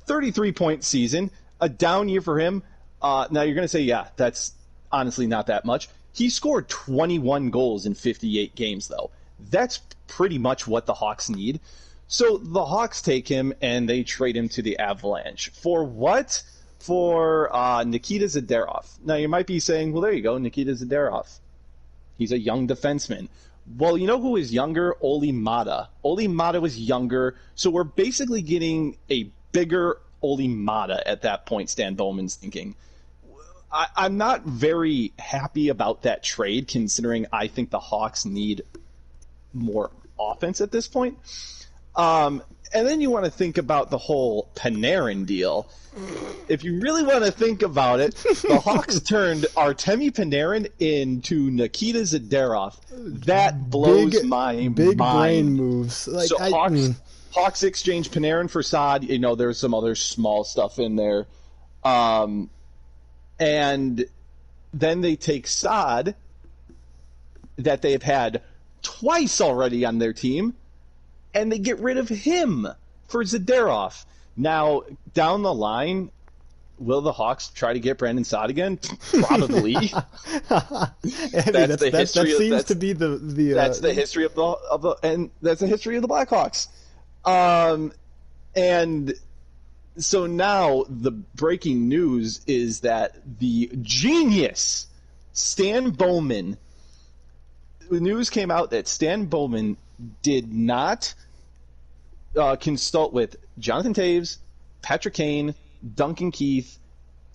33-point season, a down year for him. Now you're going to say, yeah, that's honestly not that much. He scored 21 goals in 58 games, though. That's pretty much what the Hawks need. So the Hawks take him and they trade him to the Avalanche. For what? For Nikita Zadorov. Now you might be saying, well, there you go, Nikita Zadorov. He's a young defenseman. Well, you know who is younger? Olli Maatta. Olli Maatta was younger, so we're basically getting a bigger Olli Maatta at that point, Stan Bowman's thinking. I'm not very happy about that trade, considering I think the Hawks need more offense at this point. And then you want to think about the whole Panarin deal. If you really want to think about it, the Hawks turned Artemi Panarin into Nikita Zadorov. That blows my big mind. brain moves. Like, So Hawks exchange Panarin for Saad. There's some other small stuff in there. And then they take Saad, that they've had twice already on their team, and they get rid of him for Zadorov. Now, down the line, will the Hawks try to get Brandon Saad again? Probably. That seems to be the that's the history of the Blackhawks. And so now the breaking news is that the genius Stan Bowman. The news came out that Stan Bowman did not consult with Jonathan Toews, Patrick Kane, Duncan Keith,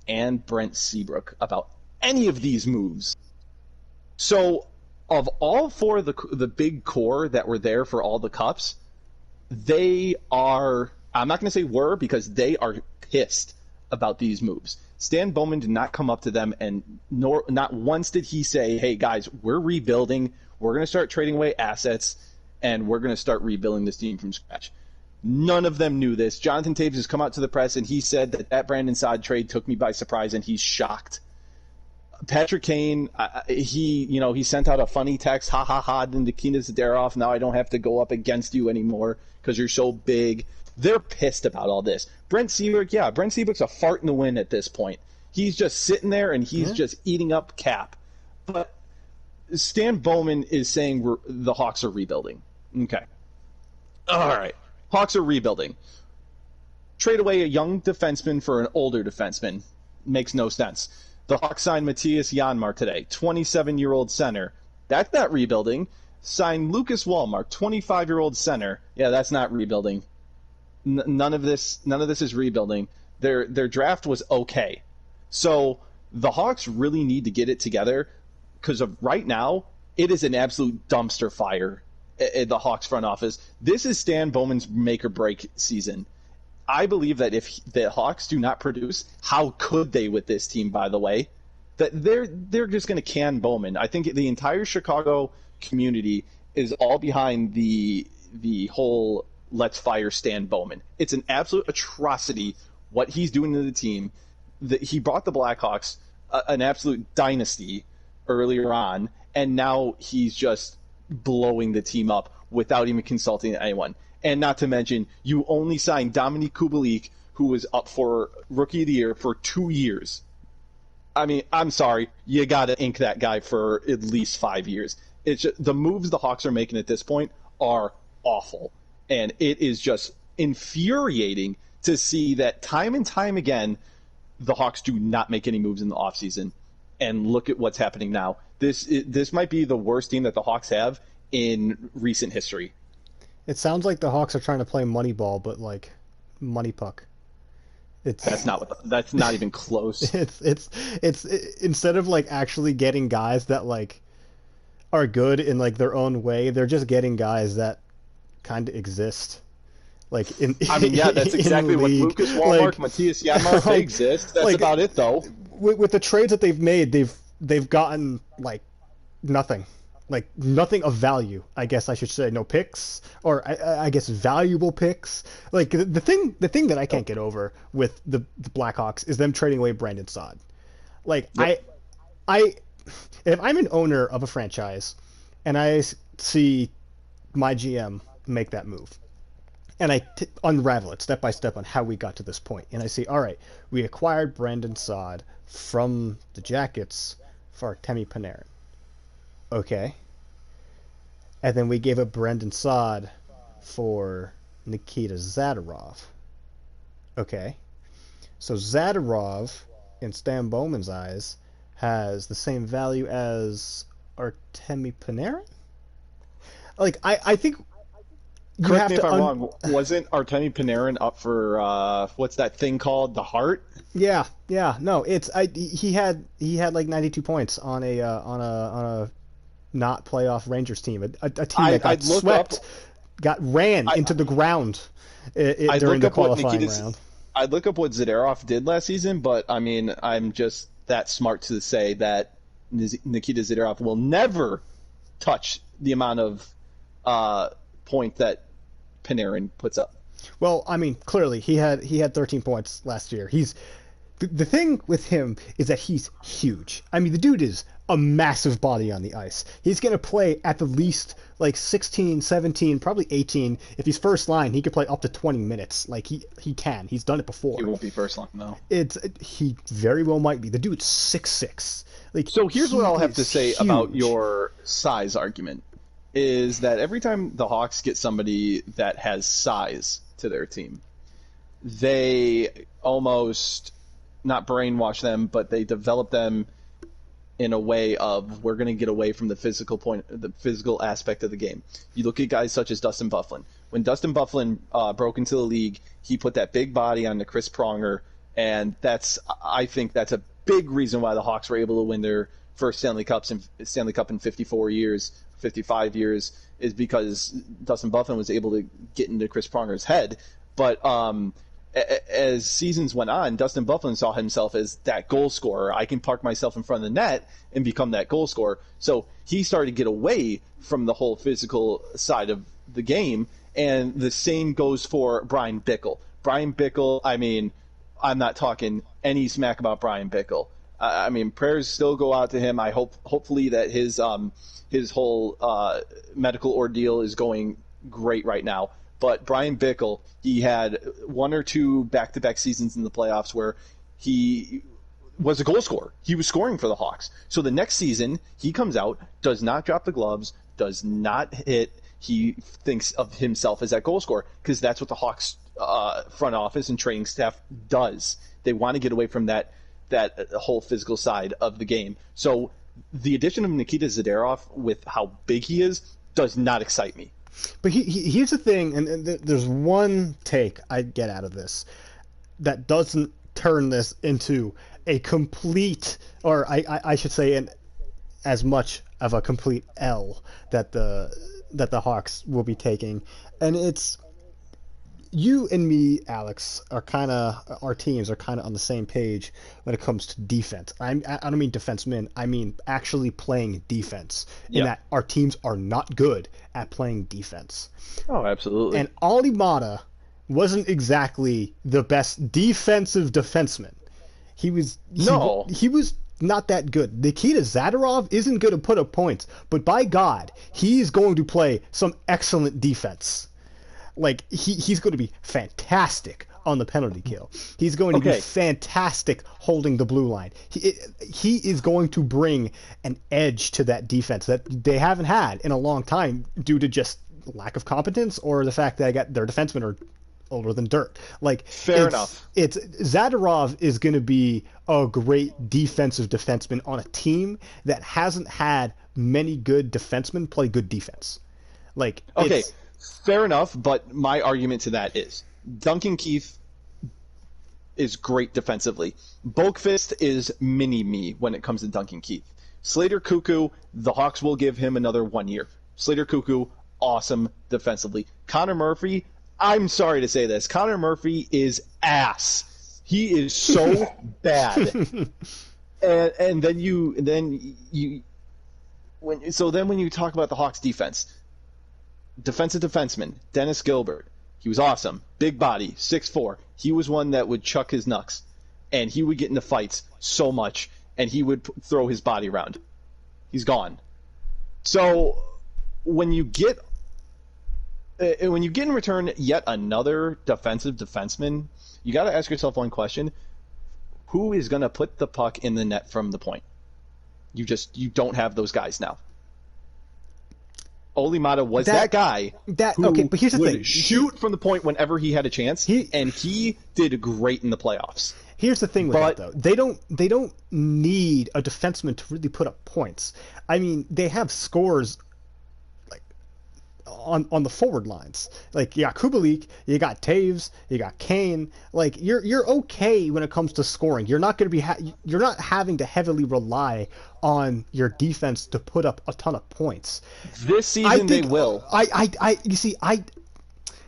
and Brent Seabrook about any of these moves. So, of all four of the big core that were there for all the cups, they are, I'm not going to say were, because they are pissed about these moves. Stan Bowman did not come up to them, and not once did he say, hey guys, we're rebuilding, we're going to start trading away assets, and we're going to start rebuilding this team from scratch. None of them knew this. Jonathan Toews has come out to the press, and he said that Brandon Saad trade took me by surprise, and he's shocked. Patrick Kane, he sent out a funny text, ha ha ha, to Nikita Zadorov, now I don't have to go up against you anymore because you're so big. They're pissed about all this. Brent Seabrook's a fart in the wind at this point. He's just sitting there, and he's just eating up cap. But Stan Bowman is saying the Hawks are rebuilding. Okay. All right. Hawks are rebuilding. Trade away a young defenseman for an older defenseman. Makes no sense. The Hawks signed Matthias Janmark today, 27-year-old center. That's not rebuilding. Signed Lucas Wallmark, 25-year-old center. Yeah, that's not rebuilding. None of this is rebuilding. Their draft was okay. So the Hawks really need to get it together, because of right now, it is an absolute dumpster fire at the Hawks front office. This is Stan Bowman's make or break season. I believe that if the Hawks do not produce, how could they with this team, by the way? That they're just going to can Bowman. I think the entire Chicago community is all behind the whole let's fire Stan Bowman. It's an absolute atrocity what he's doing to the team. He brought the Blackhawks an absolute dynasty earlier on, and now he's just blowing the team up without even consulting anyone. And not to mention, you only signed Dominique Kubalik, who was up for Rookie of the Year for 2 years. I mean, I'm sorry, you got to ink that guy for at least 5 years. It's just, the moves the Hawks are making at this point are awful. And it is just infuriating to see that time and time again, the Hawks do not make any moves in the offseason. And look at what's happening now. This might be the worst team that the Hawks have in recent history. It sounds like the Hawks are trying to play Moneyball, but like Money Puck. That's not even close. It's instead of like actually getting guys that like are good in like their own way, they're just getting guys that kind of exist. Like that's exactly what Lucas Wallmark, like, Matthias Janmark, they exist. That's like, about it though. With the trades that they've made, they've gotten like nothing. Like nothing of value, I guess I should say. No picks, or I guess valuable picks. Like the thing that I can't get over with the Blackhawks is them trading away Brandon Saad. Like yep. If I'm an owner of a franchise and I see my GM make that move, and I unravel it step by step on how we got to this point, and I see, all right, we acquired Brandon Saad from the Jackets for Artemi Panarin. Okay. And then we gave up Brandon Saad for Nikita Zadorov. Okay. So Zadorov, in Stan Bowman's eyes, has the same value as Artemi Panarin? Like, I think... Correct me if I'm wrong. Wasn't Artemi Panarin up for, what's that thing called? The Hart? Yeah. No, he had like 92 points on a not playoff Rangers team, a team that got swept, ran into the ground during the qualifying round. I'd look up what Zadorov did last season, but I mean, I'm just that smart to say that Nikita Zadorov will never touch the amount of point that Panarin puts up. Well, I mean, clearly he had 13 points last year. The thing with him is that he's huge. I mean, the dude is a massive body on the ice. He's going to play at the least like 16, 17, probably 18. If he's first line, he could play up to 20 minutes. Like he can. He's done it before. He won't be first line, no. He very well might be. The dude's 6'6". Like, so here's what I'll have to say huge. about your size argument is that every time the Hawks get somebody that has size to their team, they almost not brainwash them, but they develop them in a way of we're going to get away from the physical aspect of the game. You look at guys such as Dustin Byfuglien. When Dustin Byfuglien broke into the league, he put that big body on the Chris Pronger, and I think that's a big reason why the Hawks were able to win their first Stanley Cup in 55 years, is because Dustin Byfuglien was able to get into Chris Pronger's head. But as seasons went on, Dustin Byfuglien saw himself as that goal scorer. I can park myself in front of the net and become that goal scorer. So he started to get away from the whole physical side of the game, and the same goes for Brian Bickle. Brian Bickle, I mean, I'm not talking any smack about Brian Bickle. I mean, prayers still go out to him. I hopefully that his whole medical ordeal is going great right now. But Brian Bickle, he had one or two back-to-back seasons in the playoffs where he was a goal scorer. He was scoring for the Hawks. So the next season, he comes out, does not drop the gloves, does not hit. He thinks of himself as that goal scorer because that's what the Hawks front office and training staff does. They want to get away from that whole physical side of the game. So the addition of Nikita Zadorov with how big he is does not excite me. But here's the thing, and there's one take I get out of this that doesn't turn this into a complete, or I should say, as much of a complete L that the Hawks will be taking, and it's you and me, Alex, our teams are kind of on the same page when it comes to defense. I don't mean defensemen. I mean actually playing defense. In that our teams are not good at playing defense. Oh, absolutely. And Olli Maatta wasn't exactly the best defensive defenseman. He was not that good. Nikita Zadorov isn't going to put up points, but by God, he's going to play some excellent defense. Like, he's going to be fantastic on the penalty kill. He's going to be fantastic holding the blue line. He is going to bring an edge to that defense that they haven't had in a long time due to just lack of competence or the fact that their defensemen are older than dirt. Like, fair enough. Zadorov is going to be a great defensive defenseman on a team that hasn't had many good defensemen play good defense. Like, fair enough, but my argument to that is Duncan Keith is great defensively. Boqvist is mini-me when it comes to Duncan Keith. Slater Cuckoo, the Hawks will give him another 1 year. Slater Cuckoo, awesome defensively. Connor Murphy, I'm sorry to say this, Connor Murphy is ass. He is so bad. And then when you talk about the Hawks defense, defensive defenseman, Dennis Gilbert. He was awesome. Big body, 6'4". He was one that would chuck his knucks, and he would get into fights so much, and he would throw his body around. He's gone. So when you get in return yet another defensive defenseman, you got to ask yourself one question. Who is going to put the puck in the net from the point? You don't have those guys now. Olli Maatta was that guy who but here's the would thing. shoot from the point whenever he had a chance, and he did great in the playoffs. Here's the thing with that, though. They don't need a defenseman to really put up points. I mean, they have scores like on the forward lines. Like, you got Kubalik, you got Taves, you got Kane. Like, you're okay when it comes to scoring. You're not going to be you're not having to heavily rely on your defense to put up a ton of points. This season they will.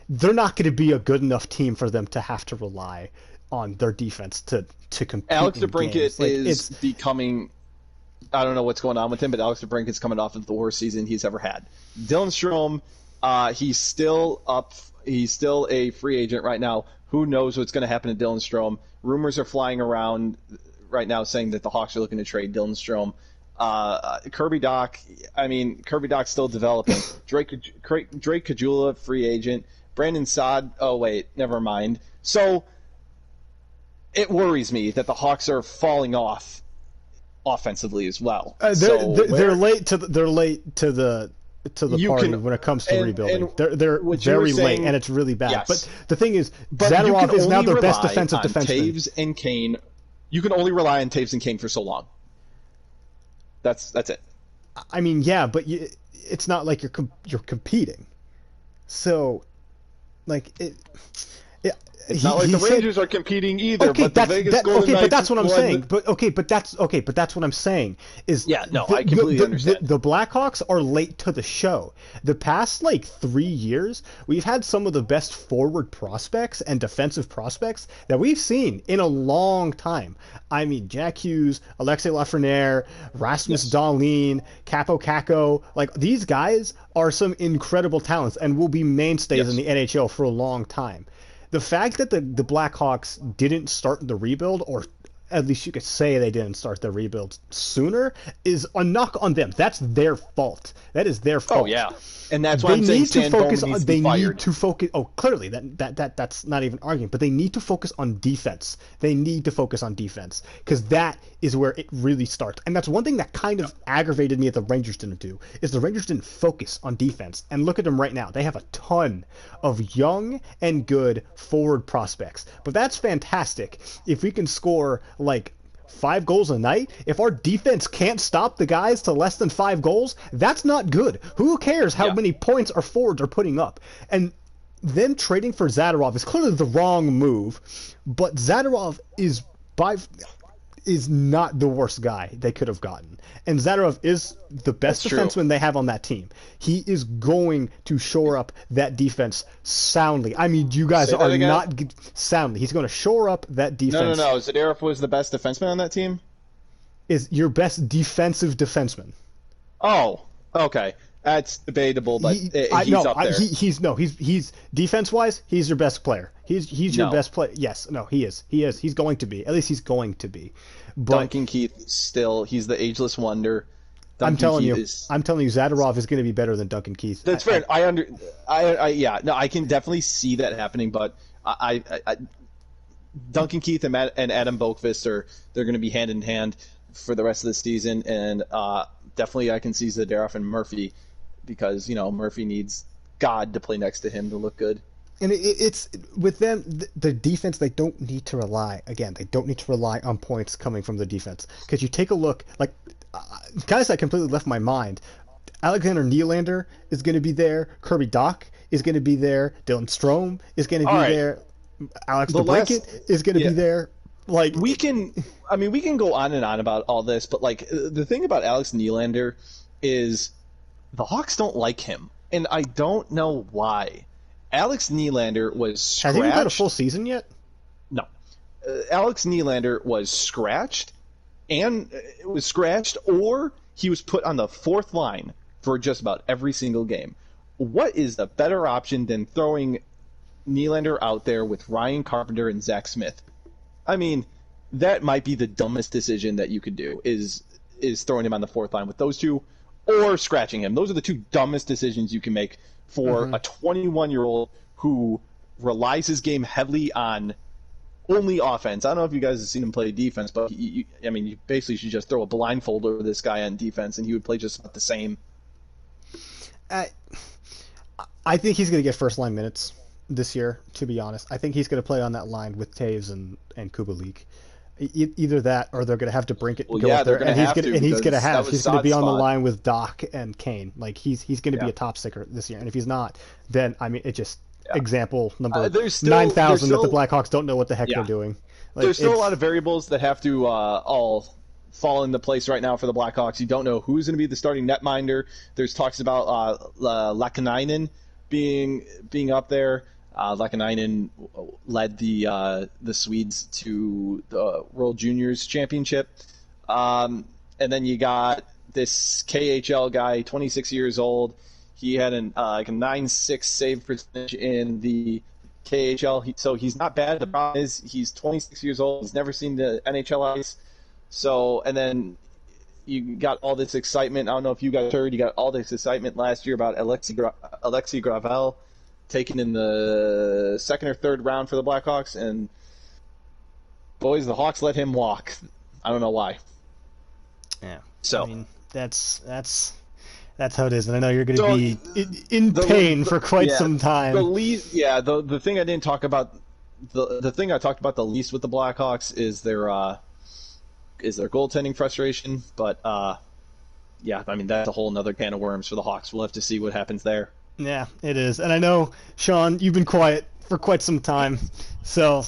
They're not going to be a good enough team for them to have to rely on their defense to compete. Alex in DeBrincat games. Like, is becoming. I don't know what's going on with him, but Alex DeBrincat's coming off of the worst season he's ever had. Dylan Strome, He's still up. He's still a free agent right now. Who knows what's going to happen to Dylan Strome? Rumors are flying around right now saying that the Hawks are looking to trade Dylan Strome. Kirby Doc's still developing. Drake Kajula, free agent. Brandon Saad, oh wait, never mind. So it worries me that the Hawks are falling off offensively as well. They're late to the party when it comes to rebuilding. They're very late, and it's really bad. Yes. But the thing is, Zadorov is now their best defensive defenseman. Taves and Kane. You can only rely on Taves and Kane for so long. That's it. I mean, yeah, but it's not like you're competing. So, like it's not like the Rangers are competing either. Okay, but the Vegas Golden Knights but that's what I'm saying. But that's what I'm saying is. Yeah, no, I completely understand. The Blackhawks are late to the show. The past 3 years, we've had some of the best forward prospects and defensive prospects that we've seen in a long time. I mean, Jack Hughes, Alexei Lafreniere, Rasmus Dahlin, Capo Caco. These guys are some incredible talents and will be mainstays in the NHL for a long time. The fact that the Blackhawks didn't start the rebuild, or at least you could say they didn't start the rebuild sooner, is a knock on them. That's their fault. That is their fault. Oh yeah, and that's why I'm saying Stan Bowman needs to be fired. They need to focus. Oh, clearly that's not even arguing. But they need to focus on defense. They need to focus on defense because that is where it really starts. And that's one thing that kind of aggravated me that the Rangers didn't do is the Rangers didn't focus on defense. And look at them right now. They have a ton of young and good forward prospects. But that's fantastic if we can score 5 goals a night. If our defense can't stop the guys to less than 5 goals, that's not good. Who cares how many points our forwards are putting up? And them trading for Zadorov is clearly the wrong move, but Zadorov is not the worst guy they could have gotten. And Zadorov is the best defenseman they have on that team. He is going to shore up that defense soundly. I mean, you guys are not soundly. He's going to shore up that defense. No. Zadorov was the best defenseman on that team? Is your best defensive defenseman. Oh, okay. That's debatable, but he's up there. He's defense-wise, he's your best player. He's your best player. Yes, no, he is. He's going to be. At least he's going to be. But Duncan Keith still, he's the ageless wonder. I'm telling you, Zadorov is going to be better than Duncan Keith. That's fair. I can definitely see that happening, but Duncan Keith and Adam Boqvist they're going to be hand in hand for the rest of the season, and definitely I can see Zadorov and Murphy because Murphy needs God to play next to him to look good. And it's with them, the defense, they don't need to rely on points coming from the defense. Because you take a look, guys that completely left my mind, Alexander Nylander is going to be there, Kirby Dach is going to be there, Dylan Strome is going to be there, Alex DeBrincat is going to be there. We can go on and on about all this, but the thing about Alex Nylander is the Hawks don't like him, and I don't know why. Alex Nylander was scratched. Has he had a full season yet? No. Alex Nylander was scratched, or he was put on the fourth line for just about every single game. What is the better option than throwing Nylander out there with Ryan Carpenter and Zach Smith? I mean, that might be the dumbest decision that you could do, is throwing him on the fourth line with those two, or scratching him. Those are the two dumbest decisions you can make for a 21-year-old who relies his game heavily on only offense. I don't know if you guys have seen him play defense, but you basically should just throw a blindfold over this guy on defense, and he would play just about the same. I think he's going to get first-line minutes this year, to be honest. I think he's going to play on that line with Taves and Kubalik. Either that, or they're going to have to bring it go up there, and he's going to be on the line with Dach and Kane. He's going to be a top sticker this year, and if he's not, then it just example number 9,000 that the Blackhawks don't know what the heck they're doing. There's still a lot of variables that have to all fall into place right now for the Blackhawks. You don't know who's going to be the starting netminder. There's talks about Lakanainen being up there. Lakanainen led the Swedes to the World Juniors Championship. And then you got this KHL guy, 26 years old. He had like a 9.6 save percentage in the KHL, so he's not bad. The problem is he's 26 years old. He's never seen the NHL ice. So, and then you got all this excitement. I don't know if you guys heard. You got all this excitement last year about Alexei Gravel taken in the second or third round for the Blackhawks, and boys, the Hawks let him walk. I don't know why. Yeah. So I mean, that's how it is, and I know you're going to be in pain for quite some time. The thing I didn't talk about, the thing I talked about the least with the Blackhawks is their goaltending frustration. But yeah, I mean that's a whole nother can of worms for the Hawks. We'll have to see what happens there. Yeah, it is, and I know, Sean, you've been quiet for quite some time, so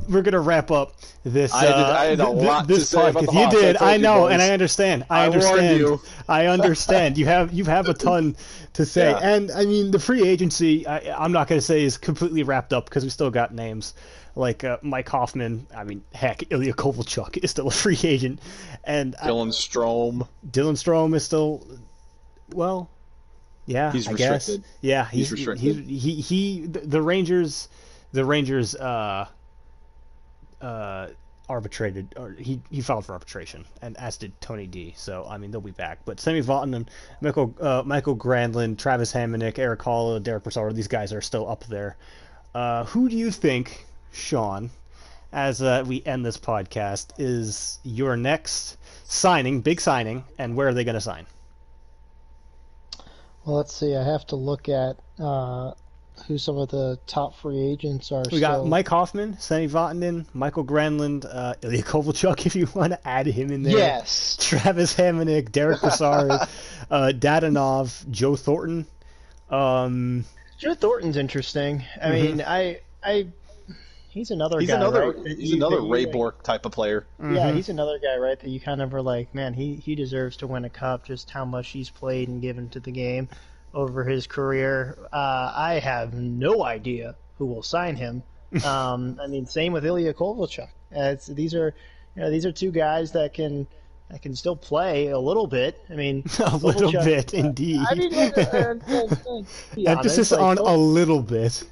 we're gonna wrap up this. I had a lot to say about the Hawks. You did, I know, and I understand. I warned you. I understand. You have a ton to say, Yeah. and I mean the free agency. I'm not gonna say is completely wrapped up because we still got names like Mike Hoffman. I mean, heck, Ilya Kovalchuk is still a free agent, and Dylan Strome is still, well, yeah, He's I guess. restricted. Yeah, He's restricted. The Rangers arbitrated, or he filed for arbitration, and as did Tony D. So I mean they'll be back. But Semi Vatanen, Michael Granlund, Travis Hamonic, Eric Hall, Derek Brassard, these guys are still up there. Who do you think, Sean, as we end this podcast, is your next big signing, and where are they going to sign? Well, let's see. I have to look at who some of the top free agents are. We got Mike Hoffman, Sami Vatanen, Michael Granlund, Ilya Kovalchuk, if you want to add him in there. Yes. Travis Hamonic, Derek Brassard, Dadonov, Joe Thornton. Joe Thornton's interesting. I mean, he's another guy. He's another Ray Bourque type of player. Yeah, he's another guy, right? That you kind of are like, man, he deserves to win a cup. Just how much he's played and given to the game over his career. I have no idea who will sign him. I mean, same with Ilya Kovalchuk. These are two guys that can still play a little bit. I mean, a little bit, indeed. I mean, emphasis on a little bit.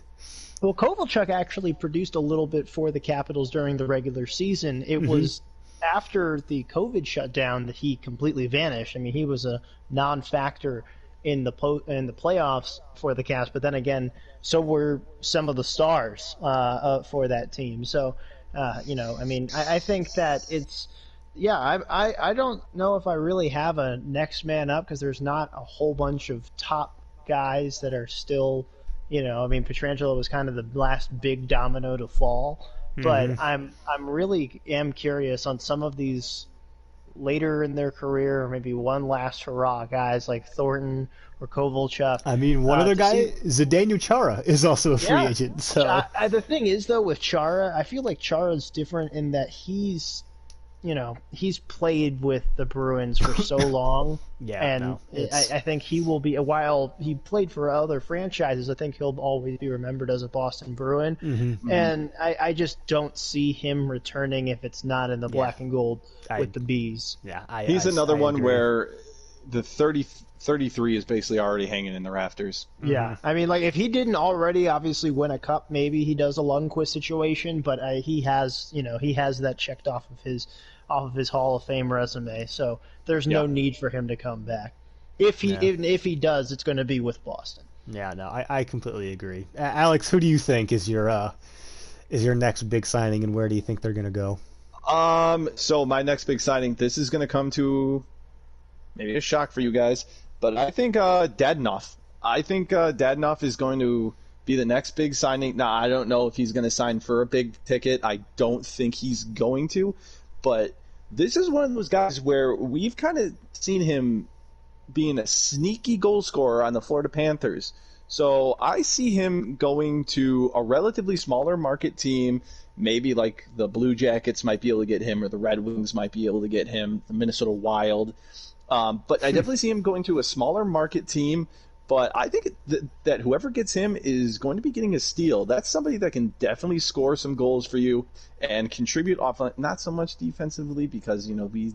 Well, Kovalchuk actually produced a little bit for the Capitals during the regular season. It was after the COVID shutdown that he completely vanished. I mean, he was a non-factor in the playoffs for the Caps, but then again, so were some of the stars for that team. So, I mean, I think that it's, I don't know if I really have a next man up because there's not a whole bunch of top guys that are still, I mean, Pietrangelo was kind of the last big domino to fall, but I'm really am curious on some of these later in their career, or maybe one last hurrah guys like Thornton or Kovalchuk. I mean, one other guy, Zdeno Chara, is also a free agent. So the thing is, though, with Chara, I feel like Chara's different in that he's played with the Bruins for so long. I think he will be, while he played for other franchises, I think he'll always be remembered as a Boston Bruin. And I just don't see him returning if it's not in the black and gold with the Bees. Yeah, he's another one where the 33 is basically already hanging in the rafters. Yeah, I mean, like if he didn't already obviously win a cup, maybe he does a Lundqvist situation, but he has that checked off of his Hall of Fame resume, so there's no need for him to come back. If he does, it's going to be with Boston. Yeah, no, I completely agree. Alex, who do you think is your next big signing, and where do you think they're going to go? So my next big signing, this is going to come to maybe a shock for you guys, but I think Dadonov. I think Dadonov is going to be the next big signing. Now, I don't know if he's going to sign for a big ticket. I don't think he's going to. But this is one of those guys where we've kind of seen him being a sneaky goal scorer on the Florida Panthers. So I see him going to a relatively smaller market team. Maybe like the Blue Jackets might be able to get him, or the Red Wings might be able to get him, the Minnesota Wild. But I definitely see him going to a smaller market team. But I think that whoever gets him is going to be getting a steal. That's somebody that can definitely score some goals for you and contribute not so much defensively, because we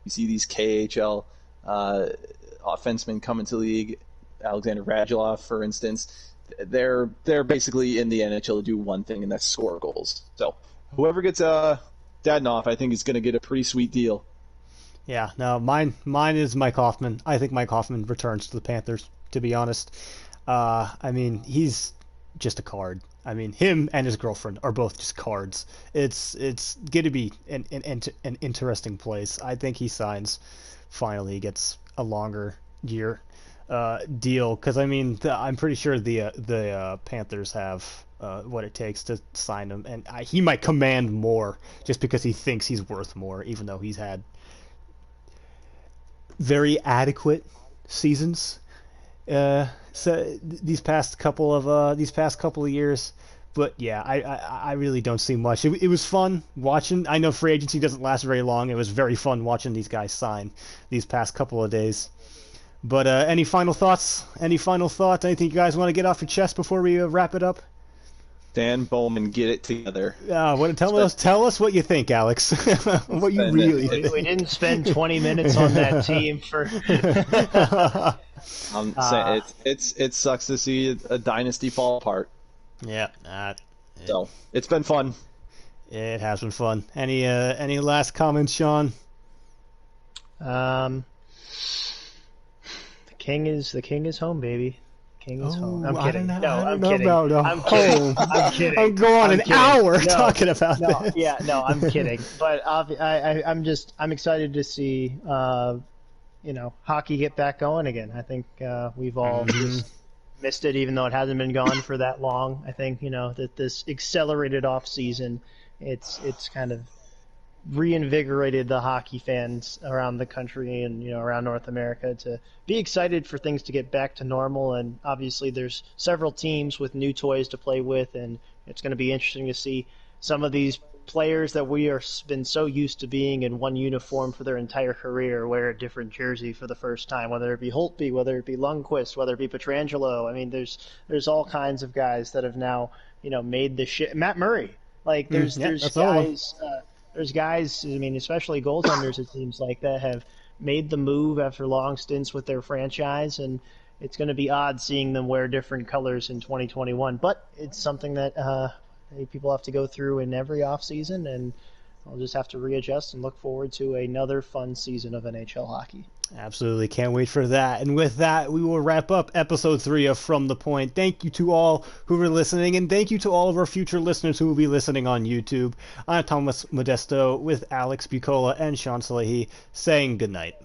see these KHL offensemen come into the league Alexander Radulov, for instance. They're basically in the NHL to do one thing, and that's score goals. So whoever gets Dadonov, I think is going to get a pretty sweet deal. Yeah, no, mine is Mike Hoffman. I think Mike Hoffman returns to the Panthers, to be honest. I mean, he's just a card. I mean, him and his girlfriend are both just cards. It's going to be an interesting place. I think he signs. Finally, he gets a longer year deal, because I mean, I'm pretty sure the Panthers have what it takes to sign him, and he might command more just because he thinks he's worth more, even though he's had very adequate seasons. So these past couple of years, but yeah, I really don't see much. It was fun watching. I know free agency doesn't last very long. It was very fun watching these guys sign these past couple of days. But any final thoughts? Anything you guys want to get off your chest before we wrap it up? Dan Bowman, get it together. Tell us what you think, Alex. What you really think. We didn't spend 20 minutes on that team for. I'm saying it sucks to see a dynasty fall apart. Yeah. So it's been fun. It has been fun. Any last comments, Sean? The king is home, baby. King is home. I'm kidding. I'm kidding. I'm kidding. I'm going an hour talking about this. Yeah, no, I'm kidding. But I'm excited to see hockey get back going again. I think we've all just missed it, even though it hasn't been gone for that long. I think that this accelerated off season, it's kind of reinvigorated the hockey fans around the country and around North America to be excited for things to get back to normal. And obviously there's several teams with new toys to play with, and it's going to be interesting to see some of these players that we are been so used to being in one uniform for their entire career wear a different jersey for the first time, whether it be Holtby, whether it be Lundqvist, whether it be Pietrangelo. I mean, there's all kinds of guys that have now made the shit. Matt Murray, like there's guys. There's guys, I mean, especially goaltenders, it seems like, that have made the move after long stints with their franchise, and it's going to be odd seeing them wear different colors in 2021. But it's something that people have to go through in every offseason, and I'll just have to readjust and look forward to another fun season of NHL hockey. Absolutely. Can't wait for that. And with that, we will wrap up episode 3 of From the Point. Thank you to all who were listening, and thank you to all of our future listeners who will be listening on YouTube. I'm Thomas Modesto with Alex Bucola and Sean Salehi saying goodnight.